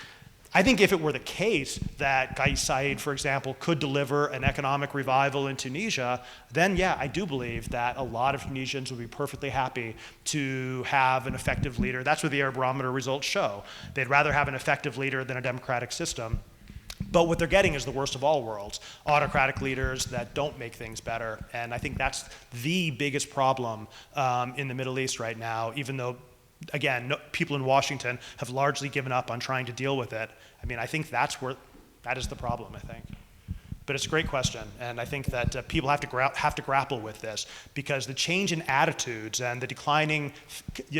I think if it were the case that Kais Saied, for example, could deliver an economic revival in Tunisia, then yeah, I do believe that a lot of Tunisians would be perfectly happy to have an effective leader. That's what the Arab Barometer results show. They'd rather have an effective leader than a democratic system. But what they're getting is the worst of all worlds, autocratic leaders that don't make things better. And I think that's the biggest problem in the Middle East right now, even though again, people in Washington have largely given up on trying to deal with it. I mean, I think that is the problem, I think. But it's a great question, and I think that people have to grapple with this, because the change in attitudes and the declining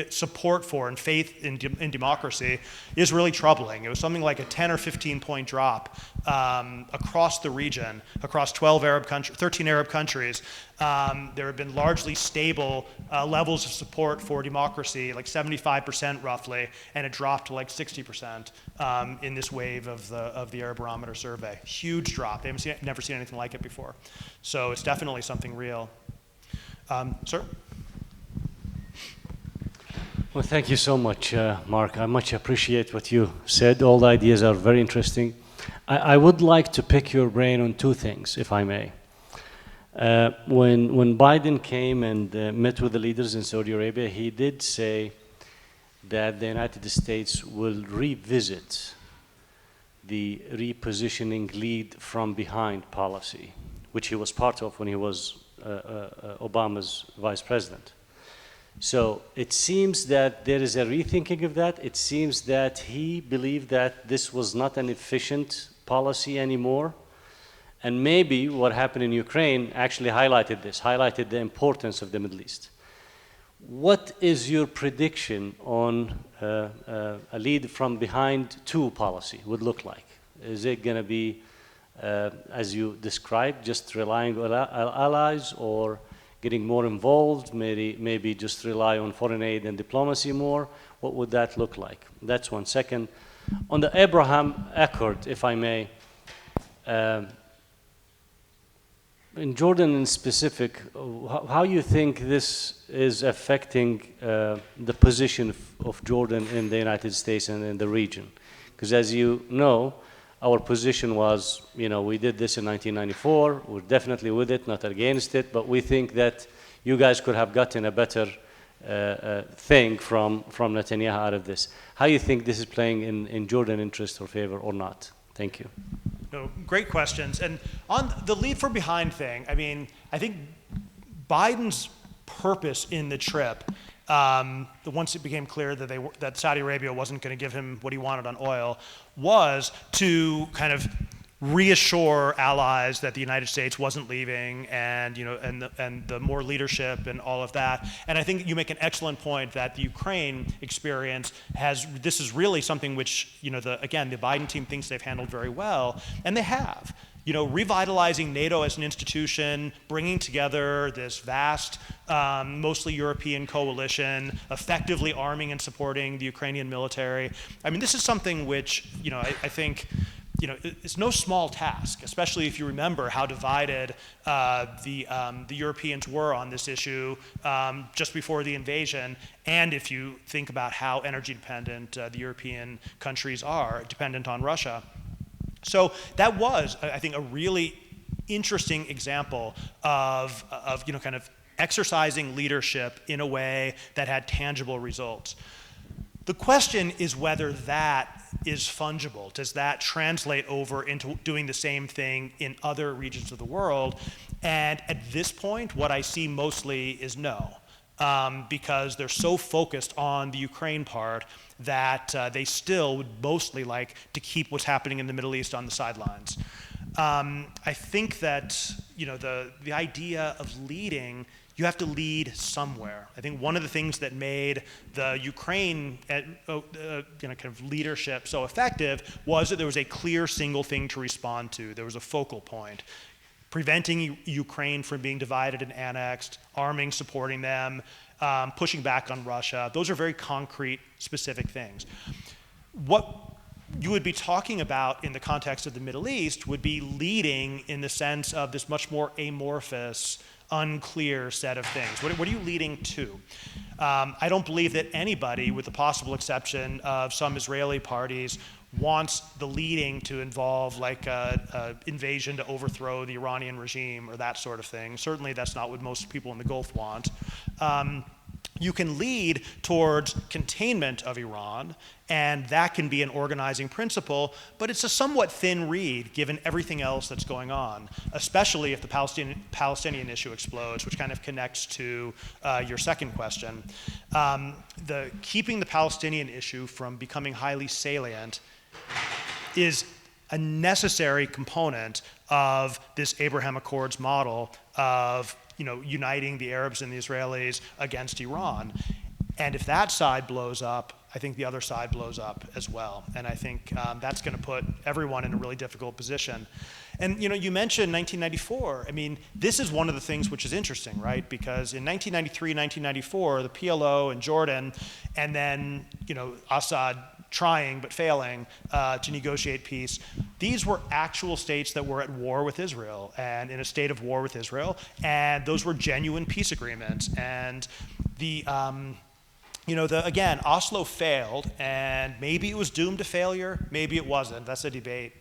support for and faith in democracy is really troubling. It was something like a 10 or 15 point drop across the region, across 13 Arab countries. There have been largely stable levels of support for democracy, like 75% roughly, and it dropped to like 60% in this wave of the Arab Barometer survey. Huge drop. They haven't never seen anything like it before. So it's definitely something real. Sir? Well, thank you so much, Mark. I much appreciate what you said. All the ideas are very interesting. I would like to pick your brain on two things, if I may. When Biden came and met with the leaders in Saudi Arabia, he did say that the United States will revisit the repositioning lead from behind policy, which he was part of when he was Obama's vice president. So it seems that there is a rethinking of that. It seems that he believed that this was not an efficient policy anymore. And maybe what happened in Ukraine actually highlighted the importance of the Middle East. What is your prediction on a lead from behind two policy would look like? Is it going to be, as you described, just relying on allies, or getting more involved, maybe just rely on foreign aid and diplomacy more? What would that look like? That's one. Second, on the Abraham Accord, if I may, in Jordan in specific, how you think this is affecting the position of Jordan in the United States and in the region? Because as you know, our position was, we did this in 1994, we're definitely with it, not against it, but we think that you guys could have gotten a better thing from Netanyahu out of this. How do you think this is playing in Jordan interest or favor or not? Thank you. No, great questions. And on the leave from behind thing, I mean, I think Biden's purpose in the trip, once it became clear that Saudi Arabia wasn't going to give him what he wanted on oil, was to kind of reassure allies that the United States wasn't leaving, and the more leadership and all of that. And I think you make an excellent point that the Ukraine experience this is really something which, the Biden team thinks they've handled very well, and they have. Revitalizing NATO as an institution, bringing together this vast, mostly European coalition, effectively arming and supporting the Ukrainian military. I mean, this is something which, I think, it's no small task, especially if you remember how divided the Europeans were on this issue just before the invasion, and if you think about how energy dependent the European countries are, dependent on Russia. So that was, I think, a really interesting example of kind of exercising leadership in a way that had tangible results. The question is whether that is fungible. Does that translate over into doing the same thing in other regions of the world? And at this point, what I see mostly is no, because they're so focused on the Ukraine part that they still would mostly like to keep what's happening in the Middle East on the sidelines. I think that the idea of leading, you have to lead somewhere. I think one of the things that made the Ukraine kind of leadership so effective was that there was a clear single thing to respond to. There was a focal point. Preventing Ukraine from being divided and annexed, arming, supporting them, pushing back on Russia. Those are very concrete, specific things. What you would be talking about in the context of the Middle East would be leading in the sense of this much more amorphous, unclear set of things. What are you leading to? I don't believe that anybody, with the possible exception of some Israeli parties, wants the leading to involve like an invasion to overthrow the Iranian regime or that sort of thing. Certainly that's not what most people in the Gulf want. You can lead towards containment of Iran, and that can be an organizing principle, but it's a somewhat thin reed given everything else that's going on, especially if the Palestinian issue explodes, which kind of connects to your second question. Keeping the Palestinian issue from becoming highly salient is a necessary component of this Abraham Accords model of uniting the Arabs and the Israelis against Iran. And if that side blows up, I think the other side blows up as well. And I think that's going to put everyone in a really difficult position. And you mentioned 1994. I mean, this is one of the things which is interesting, right? Because in 1993, 1994, the PLO and Jordan, and then Assad trying but failing to negotiate peace. These were actual states that were at war with Israel and in a state of war with Israel, and those were genuine peace agreements. And again, Oslo failed, and maybe it was doomed to failure, maybe it wasn't. That's a debate,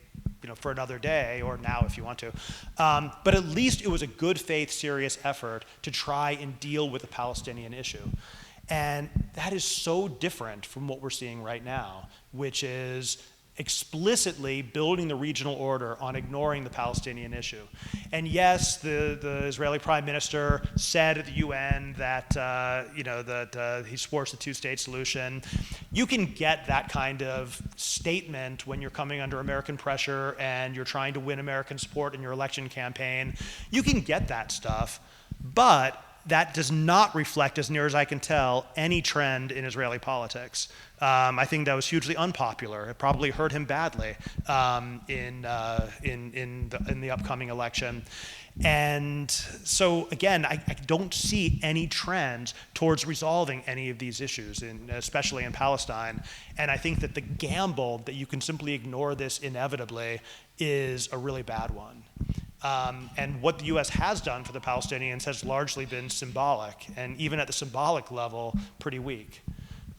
for another day, or now if you want to. But at least it was a good faith, serious effort to try and deal with the Palestinian issue. And that is so different from what we're seeing right now, which is explicitly building the regional order on ignoring the Palestinian issue. And yes, the Israeli prime minister said at the UN that he supports the two-state solution. You can get that kind of statement when you're coming under American pressure and you're trying to win American support in your election campaign. You can get that stuff, but that does not reflect, as near as I can tell, any trend in Israeli politics. I think that was hugely unpopular. It probably hurt him badly in the upcoming election. And so, again, I don't see any trends towards resolving any of these issues, especially in Palestine. And I think that the gamble that you can simply ignore this inevitably is a really bad one. And what the U.S. has done for the Palestinians has largely been symbolic, and even at the symbolic level, pretty weak.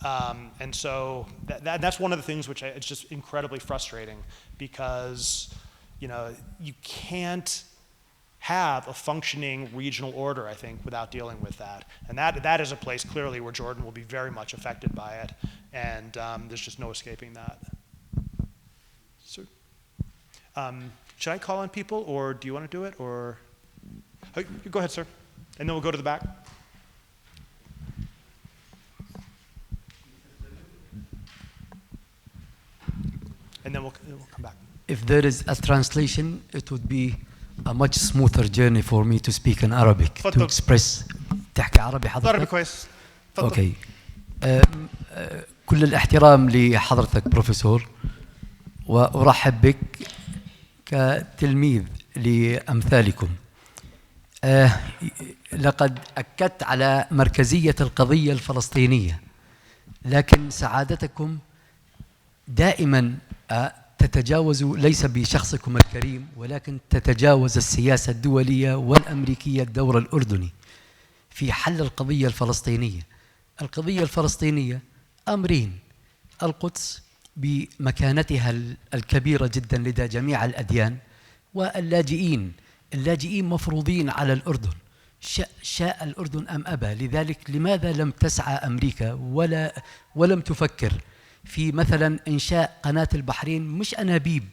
And so that's one of the things which it's just incredibly frustrating, because you can't have a functioning regional order, I think, without dealing with that. And that is a place clearly where Jordan will be very much affected by it, and there's just no escaping that. So, should I call on people, or do you want to do it, or? Oh, go ahead, sir, and then we'll go to the back. And then we'll come back. If there is a translation, it would be a much smoother journey for me to speak in Arabic, to express. تحكي عربي عربي حضرتك؟ كويس. اوكي. كل الاحترام لحضرتك بروفيسور، وارحب بك كتلميذ لامثالكم. لقد اكدت على مركزية القضية الفلسطينية، لكن سعادتكم دائما تتجاوز ليس بشخصكم الكريم، ولكن تتجاوز السياسة الدولية والأمريكية الدور الأردني في حل القضية الفلسطينية. القضية الفلسطينية أمرين: القدس بمكانتها الكبيرة جدا لدى جميع الأديان، واللاجئين. اللاجئين مفروضين على الأردن، شاء الأردن أم أبى. لذلك لماذا لم تسعى أمريكا ولم تفكر في مثلا إنشاء قناة البحرين، مش أنابيب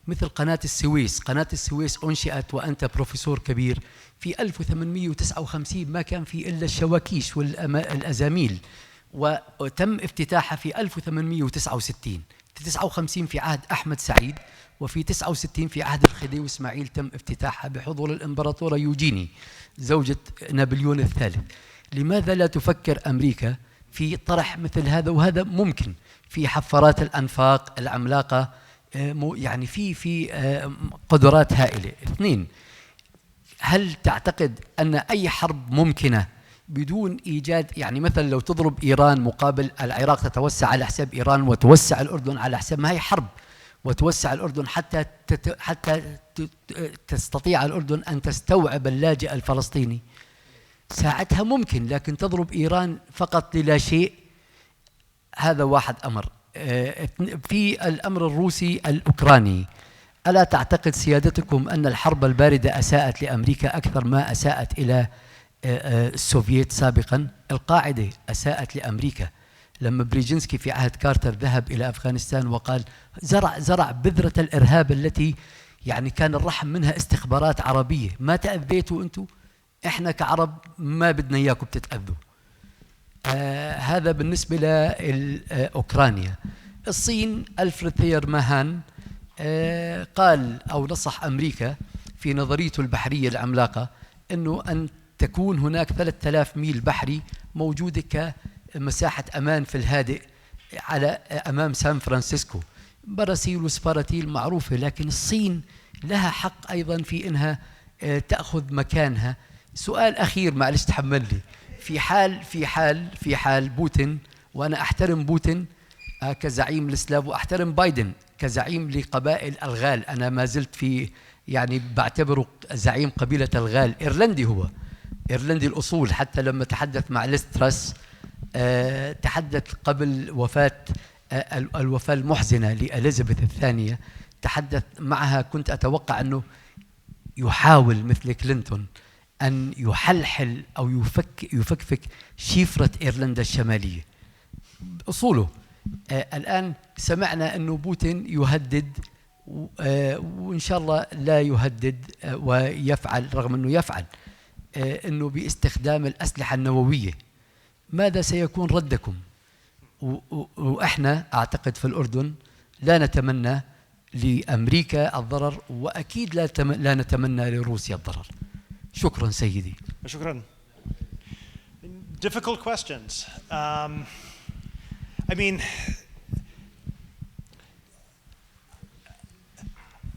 مثل قناة السويس. قناة السويس أنشئت وأنت بروفيسور كبير في 1859، ما كان في إلا الشواكيش والأزاميل، وتم افتتاحها في 1869. 59 في عهد أحمد سعيد، وفي 69 في عهد الخديوي إسماعيل تم افتتاحها بحضور الإمبراطورة يوجيني زوجة نابليون الثالث. لماذا لا تفكر أمريكا في طرح مثل هذا؟ وهذا ممكن في حفارات الأنفاق العملاقة، يعني في قدرات هائلة. اثنين: هل تعتقد أن أي حرب ممكنة بدون إيجاد، يعني مثلا لو تضرب إيران مقابل العراق تتوسع على حساب إيران، وتوسع الأردن على حساب، ما هي حرب، وتوسع الأردن حتى تستطيع الأردن أن تستوعب اللاجئ الفلسطيني، ساعتها ممكن. لكن تضرب إيران فقط للا شيء، هذا واحد أمر. في الأمر الروسي الأوكراني، ألا تعتقد سيادتكم أن الحرب الباردة أساءت لأمريكا أكثر ما أساءت إلى السوفييت سابقا؟ القاعدة أساءت لأمريكا لما بريجينسكي في عهد كارتر ذهب إلى أفغانستان وقال زرع بذرة الإرهاب التي يعني كان الرحم منها استخبارات عربية. ما تأذيتوا أنتم؟ إحنا كعرب ما بدنا إياكم تتأذوا. هذا بالنسبة لأوكرانيا. الصين، ألفريد ثير ماهان قال أو نصح أمريكا في نظريته البحرية العملاقة أنه أن تكون هناك 3000 ميل بحري موجودة كمساحة أمان في الهادئ على أمام سان فرانسيسكو. براسيل وسباراتيل معروفة، لكن الصين لها حق أيضا في أنها تأخذ مكانها. سؤال أخير معلش تحمل لي، في حال بوتين، وأنا أحترم بوتين كزعيم السلاف، وأحترم بايدن كزعيم لقبائل الغال. أنا ما زلت يعني بعتبره زعيم قبيلة الغال، إيرلندي، هو إيرلندي الأصول. حتى لما تحدث مع ليستراس تحدث قبل وفاة الوفاة المحزنة لإليزابيث الثانية، تحدث معها. كنت أتوقع أنه يحاول مثل كلينتون أن يحلحل أو يفكفك شفرة إيرلندا الشمالية أصوله. الآن سمعنا أنه بوتين يهدد، وإن شاء الله لا يهدد ويفعل، رغم أنه يفعل، أنه باستخدام الأسلحة النووية. ماذا سيكون ردكم؟ وإحنا أعتقد في الأردن لا نتمنى لأمريكا الضرر، وأكيد لا نتمنى لروسيا الضرر. شكرا سيدي. شكرا. Difficult questions. I mean,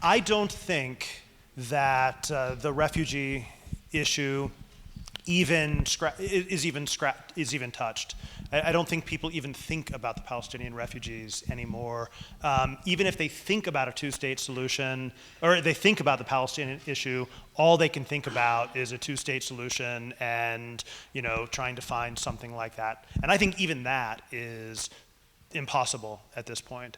I don't think that the refugee issue is even touched. I don't think people even think about the Palestinian refugees anymore. Even if they think about a two-state solution, or they think about the Palestinian issue, all they can think about is a two-state solution and, you know, trying to find something like that. And I think even that is impossible at this point.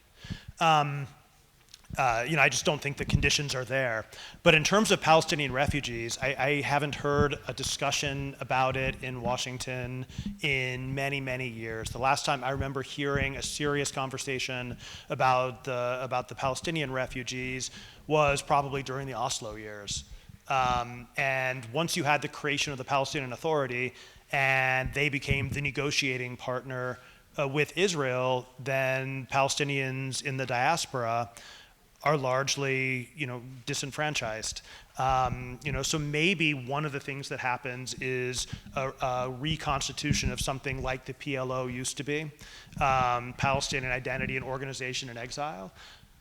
I just don't think the conditions are there. But in terms of Palestinian refugees, I haven't heard a discussion about it in Washington in many, many years. The last time I remember hearing a serious conversation about the Palestinian refugees was probably during the Oslo years. And once you had the creation of the Palestinian Authority and they became the negotiating partner with Israel, then Palestinians in the diaspora are largely, disenfranchised. So maybe one of the things that happens is a reconstitution of something like the PLO used to be, Palestinian Identity and Organization in Exile.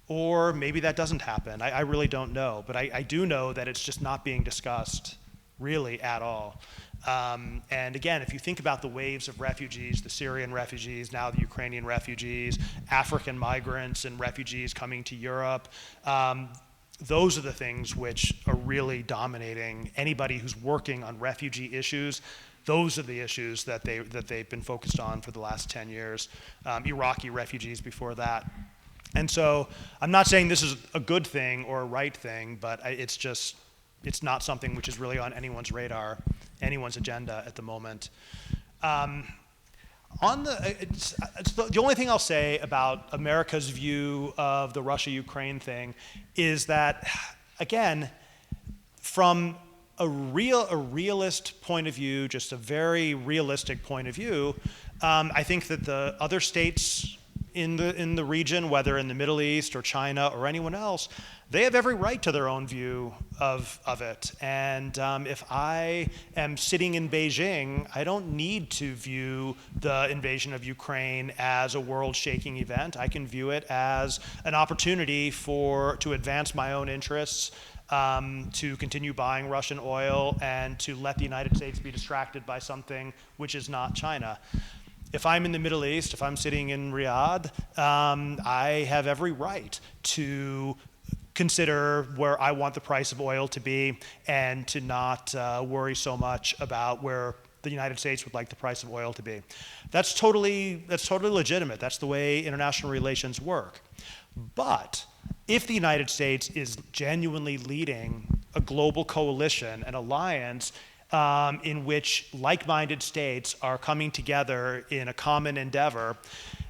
Or maybe that doesn't happen. I really don't know. But I do know that it's just not being discussed really at all. And again, if you think about the waves of refugees, the Syrian refugees, now the Ukrainian refugees, African migrants and refugees coming to Europe, those are the things which are really dominating anybody who's working on refugee issues. Those are the issues that they've been focused on for the last 10 years. Iraqi refugees before that. And so I'm not saying this is a good thing or a right thing, but it's not something which is really on anyone's radar, anyone's agenda at the moment. The only thing I'll say about America's view of the Russia-Ukraine thing is that, again, from a realist point of view, just a very realistic point of view, I think that the other states in the region, whether in the Middle East or China or anyone else, they have every right to their own view of it. And if I am sitting in Beijing, I don't need to view the invasion of Ukraine as a world-shaking event. I can view it as an opportunity to advance my own interests, to continue buying Russian oil, and to let the United States be distracted by something which is not China. If I'm in the Middle East, if I'm sitting in Riyadh, I have every right to consider where I want the price of oil to be and to not worry so much about where the United States would like the price of oil to be. That's totally legitimate. That's the way international relations work. But if the United States is genuinely leading a global coalition, an alliance, in which like-minded states are coming together in a common endeavor,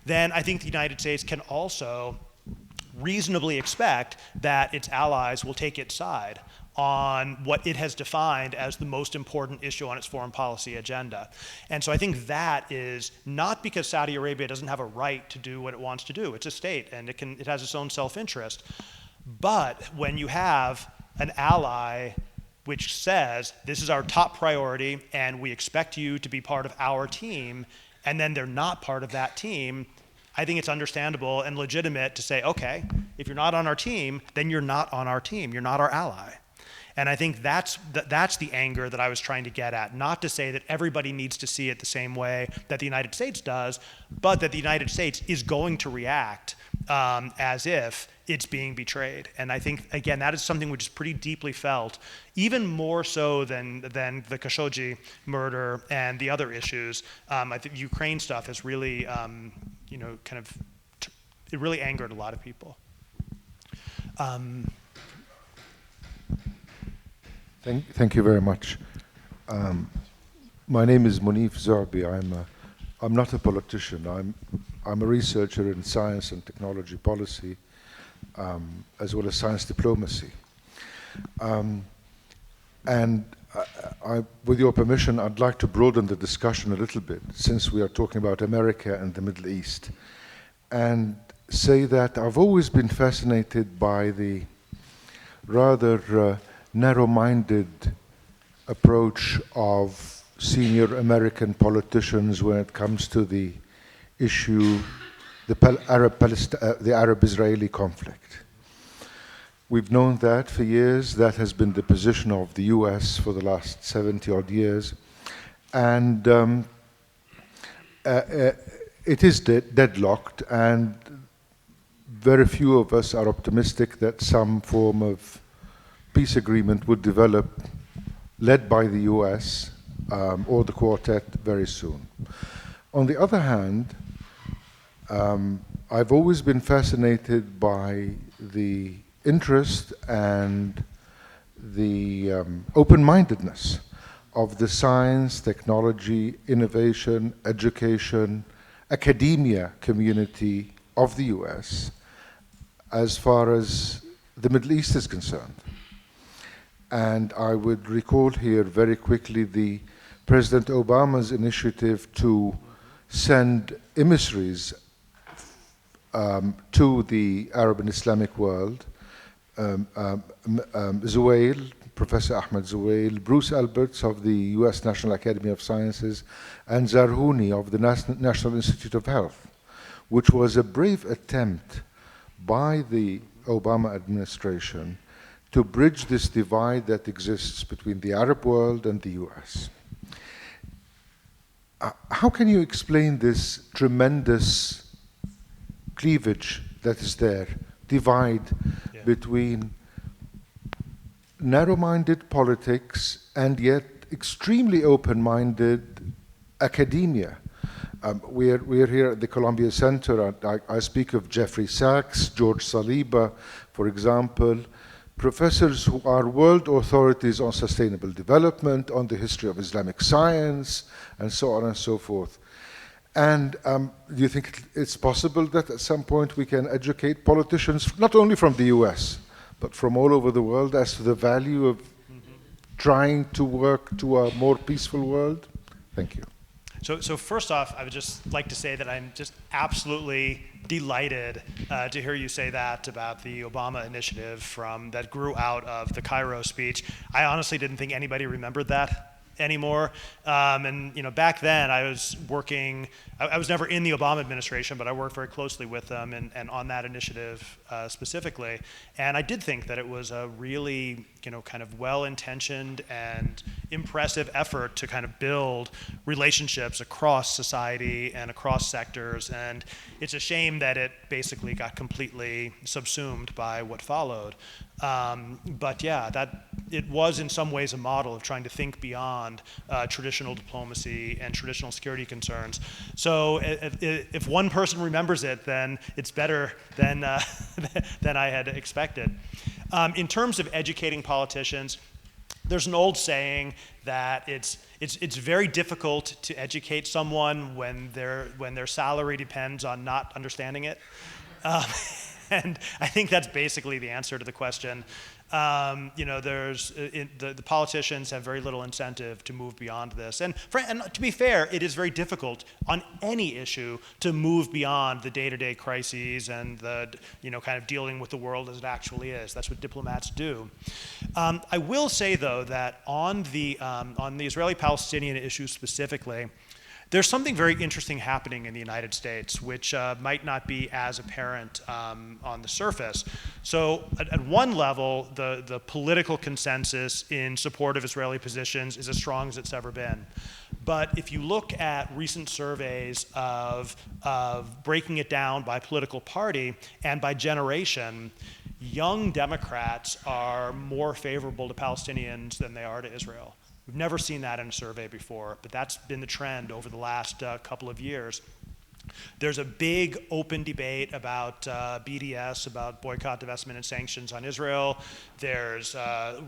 then I think the United States can also reasonably expect that its allies will take its side on what it has defined as the most important issue on its foreign policy agenda. And so I think that is not because Saudi Arabia doesn't have a right to do what it wants to do. It's a state and it has its own self-interest. But when you have an ally which says, this is our top priority and we expect you to be part of our team, and then they're not part of that team, I think it's understandable and legitimate to say, okay, if you're not on our team, then you're not on our team, you're not our ally. And I think that's the anger that I was trying to get at, not to say that everybody needs to see it the same way that the United States does, but that the United States is going to react as if it's being betrayed. And I think, again, that is something which is pretty deeply felt, even more so than the Khashoggi murder and the other issues. I think Ukraine stuff has really, it really angered a lot of people. Thank you very much. My name is Munif Zarbi. I'm not a politician. I'm a researcher in science and technology policy, as well as science diplomacy. With your permission, I'd like to broaden the discussion a little bit, since we are talking about America and the Middle East, and say that I've always been fascinated by the rather narrow-minded approach of senior American politicians when it comes to the issue, the Arab-Israeli conflict. We've known that for years. That has been the position of the US for the last 70-odd years. And it is deadlocked, and very few of us are optimistic that some form of peace agreement would develop, led by the US or the Quartet very soon. On the other hand, I've always been fascinated by the interest and the open-mindedness of the science, technology, innovation, education, academia community of the US as far as the Middle East is concerned. And I would recall here very quickly the President Obama's initiative to send emissaries to the Arab and Islamic world, Zuwail, Professor Ahmed Zuwail, Bruce Alberts of the US National Academy of Sciences, and Zarhouni of the National Institute of Health, which was a brave attempt by the Obama administration to bridge this divide that exists between the Arab world and the US. How can you explain this tremendous cleavage that is there, divide between narrow-minded politics and yet extremely open-minded academia? We're here at the Columbia Center. I speak of Jeffrey Sachs, George Saliba, for example, professors who are world authorities on sustainable development, on the history of Islamic science, and so on and so forth. And do you think it's possible that at some point we can educate politicians, not only from the US, but from all over the world, as to the value of trying to work to a more peaceful world? Thank you. So first off, I would just like to say that I'm just absolutely delighted to hear you say that about the Obama initiative that grew out of the Cairo speech. I honestly didn't think anybody remembered that anymore. And back then I was working, I was never in the Obama administration, but I worked very closely with them and on that initiative specifically. And I did think that it was a really, kind of well-intentioned and impressive effort to kind of build relationships across society and across sectors. And it's a shame that it basically got completely subsumed by what followed. But yeah, that it was in some ways a model of trying to think beyond traditional diplomacy and traditional security concerns. So if one person remembers it, then it's better than than I had expected. In terms of educating politicians, there's an old saying that it's very difficult to educate someone when their salary depends on not understanding it. And I think that's basically the answer to the question. The politicians have very little incentive to move beyond this. And to be fair, it is very difficult on any issue to move beyond the day-to-day crises and the, kind of dealing with the world as it actually is. That's what diplomats do. I will say, though, that on the Israeli-Palestinian issue specifically, there's something very interesting happening in the United States, which might not be as apparent on the surface. So at one level, the political consensus in support of Israeli positions is as strong as it's ever been. But if you look at recent surveys of breaking it down by political party and by generation, young Democrats are more favorable to Palestinians than they are to Israel. We've never seen that in a survey before, but that's been the trend over the last couple of years. There's a big open debate about BDS, about boycott, divestment, and sanctions on Israel. There's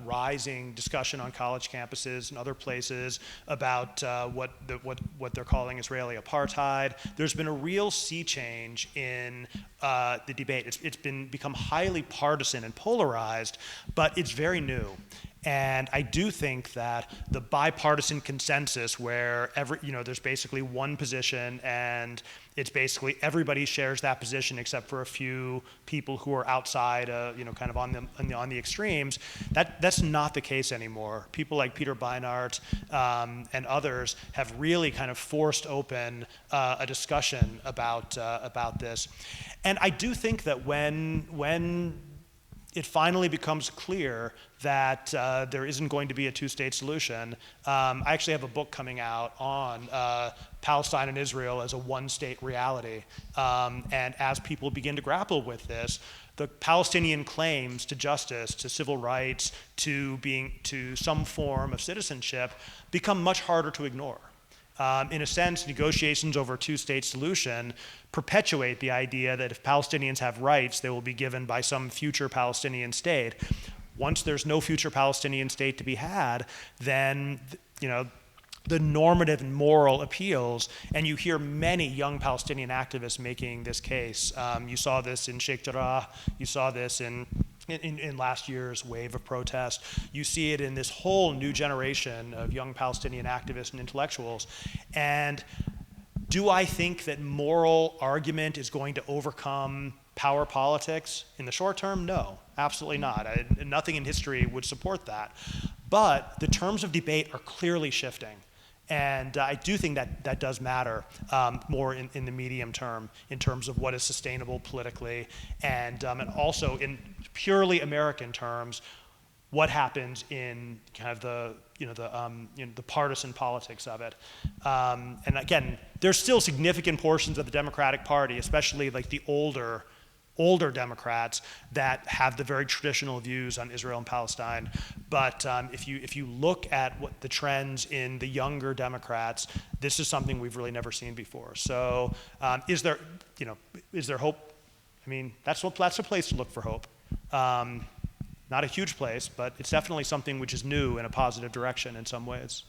rising discussion on college campuses and other places about what they're calling Israeli apartheid. There's been a real sea change in the debate. It's become highly partisan and polarized, but it's very new. And I do think that the bipartisan consensus where there's basically one position and it's basically everybody shares that position except for a few people who are outside, kind of on the extremes, that's not the case anymore. People like Peter Beinart and others have really kind of forced open a discussion about this. And I do think that when it finally becomes clear that there isn't going to be a two-state solution. I actually have a book coming out on Palestine and Israel as a one-state reality. And as people begin to grapple with this, the Palestinian claims to justice, to civil rights, to some form of citizenship become much harder to ignore. In a sense, negotiations over a two-state solution perpetuate the idea that if Palestinians have rights, they will be given by some future Palestinian state. Once there's no future Palestinian state to be had, then, you know, the normative and moral appeals, and you hear many young Palestinian activists making this case. You saw this in Sheikh Jarrah, you saw this in last year's wave of protest. You see it in this whole new generation of young Palestinian activists and intellectuals. And do I think that moral argument is going to overcome power politics in the short term? No, absolutely not. Nothing in history would support that. But the terms of debate are clearly shifting. And I do think that does matter more in the medium term in terms of what is sustainable politically, and also in purely American terms, what happens in kind of the partisan politics of it. And again, there's still significant portions of the Democratic Party, especially like the older Democrats, that have the very traditional views on Israel and Palestine. But if you look at what the trends in the younger Democrats, this is something we've really never seen before. So is there hope? I mean, that's a place to look for hope. Not a huge place, but it's definitely something which is new in a positive direction in some ways.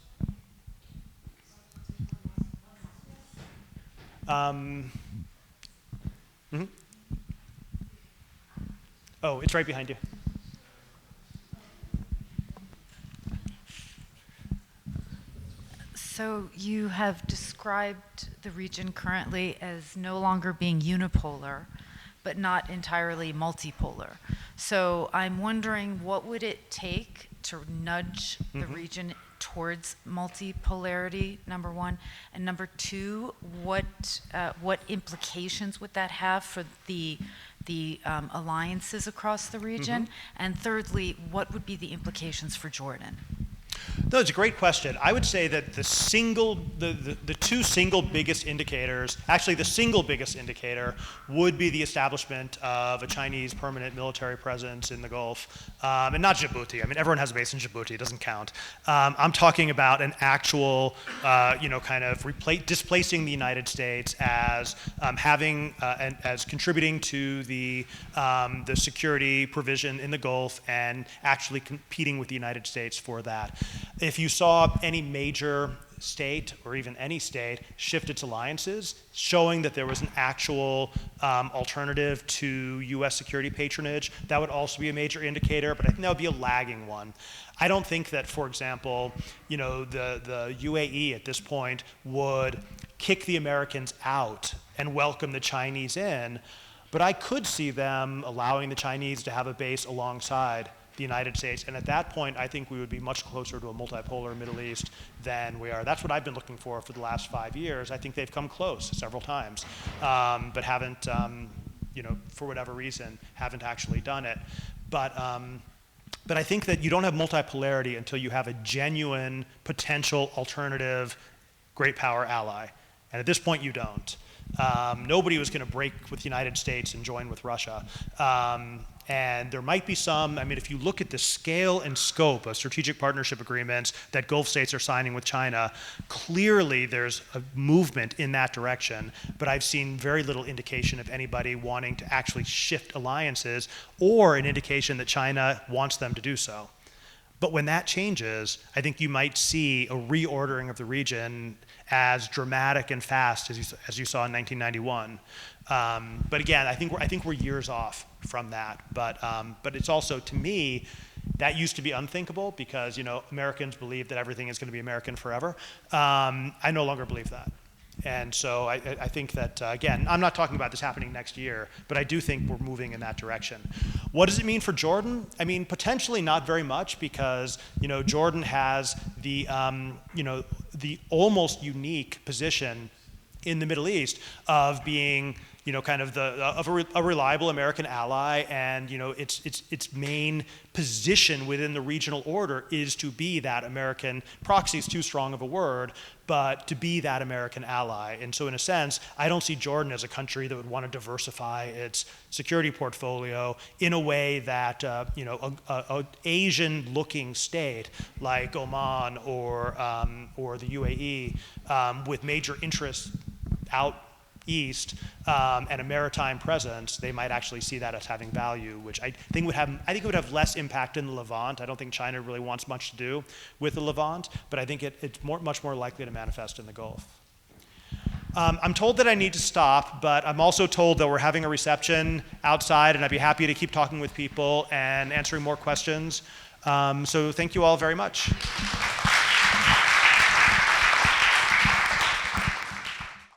Oh, it's right behind you. So you have described the region currently as no longer being unipolar, but not entirely multipolar. So I'm wondering, what would it take to nudge the region towards multipolarity, number one? And number two, what implications would that have for the alliances across the region? And thirdly, what would be the implications for Jordan? No, it's a great question. I would say that the two single biggest indicators, actually the single biggest indicator, would be the establishment of a Chinese permanent military presence in the Gulf, and not Djibouti. I mean, everyone has a base in Djibouti; it doesn't count. I'm talking about an actual, kind of displacing the United States as as contributing to the security provision in the Gulf, and actually competing with the United States for that. If you saw any major state, or even any state, shift its alliances, showing that there was an actual alternative to U.S. security patronage, that would also be a major indicator, but I think that would be a lagging one. I don't think that, for example, the UAE at this point would kick the Americans out and welcome the Chinese in, but I could see them allowing the Chinese to have a base alongside the United States, and at that point, I think we would be much closer to a multipolar Middle East than we are. That's what I've been looking for the last 5 years. I think they've come close several times, but haven't, for whatever reason, haven't actually done it. But I think that you don't have multipolarity until you have a genuine potential alternative great power ally, and at this point, you don't. Nobody was going to break with the United States and join with Russia. And there might be some, I mean, if you look at the scale and scope of strategic partnership agreements that Gulf states are signing with China, clearly there's a movement in that direction, but I've seen very little indication of anybody wanting to actually shift alliances, or an indication that China wants them to do so. But when that changes, I think you might see a reordering of the region as dramatic and fast as you saw in 1991. But again, I think we're years off from that. But it's also, to me, that used to be unthinkable because Americans believe that everything is going to be American forever. I no longer believe that. And so I think that, again, I'm not talking about this happening next year, but I do think we're moving in that direction. What does it mean for Jordan? I mean, potentially not very much, because, Jordan has the almost unique position in the Middle East of being, kind of a reliable American ally, and its main position within the regional order is to be that American proxy is too strong of a word, but to be that American ally. And so in a sense, I don't see Jordan as a country that would want to diversify its security portfolio in a way that an Asian-looking state like Oman or the UAE with major interests out east and a maritime presence, they might actually see that as having value, which I think would have less impact in the Levant. I don't think China really wants much to do with the Levant, but I think it's much more likely to manifest in the Gulf. I'm told that I need to stop, but I'm also told that we're having a reception outside, and I'd be happy to keep talking with people and answering more questions. So thank you all very much.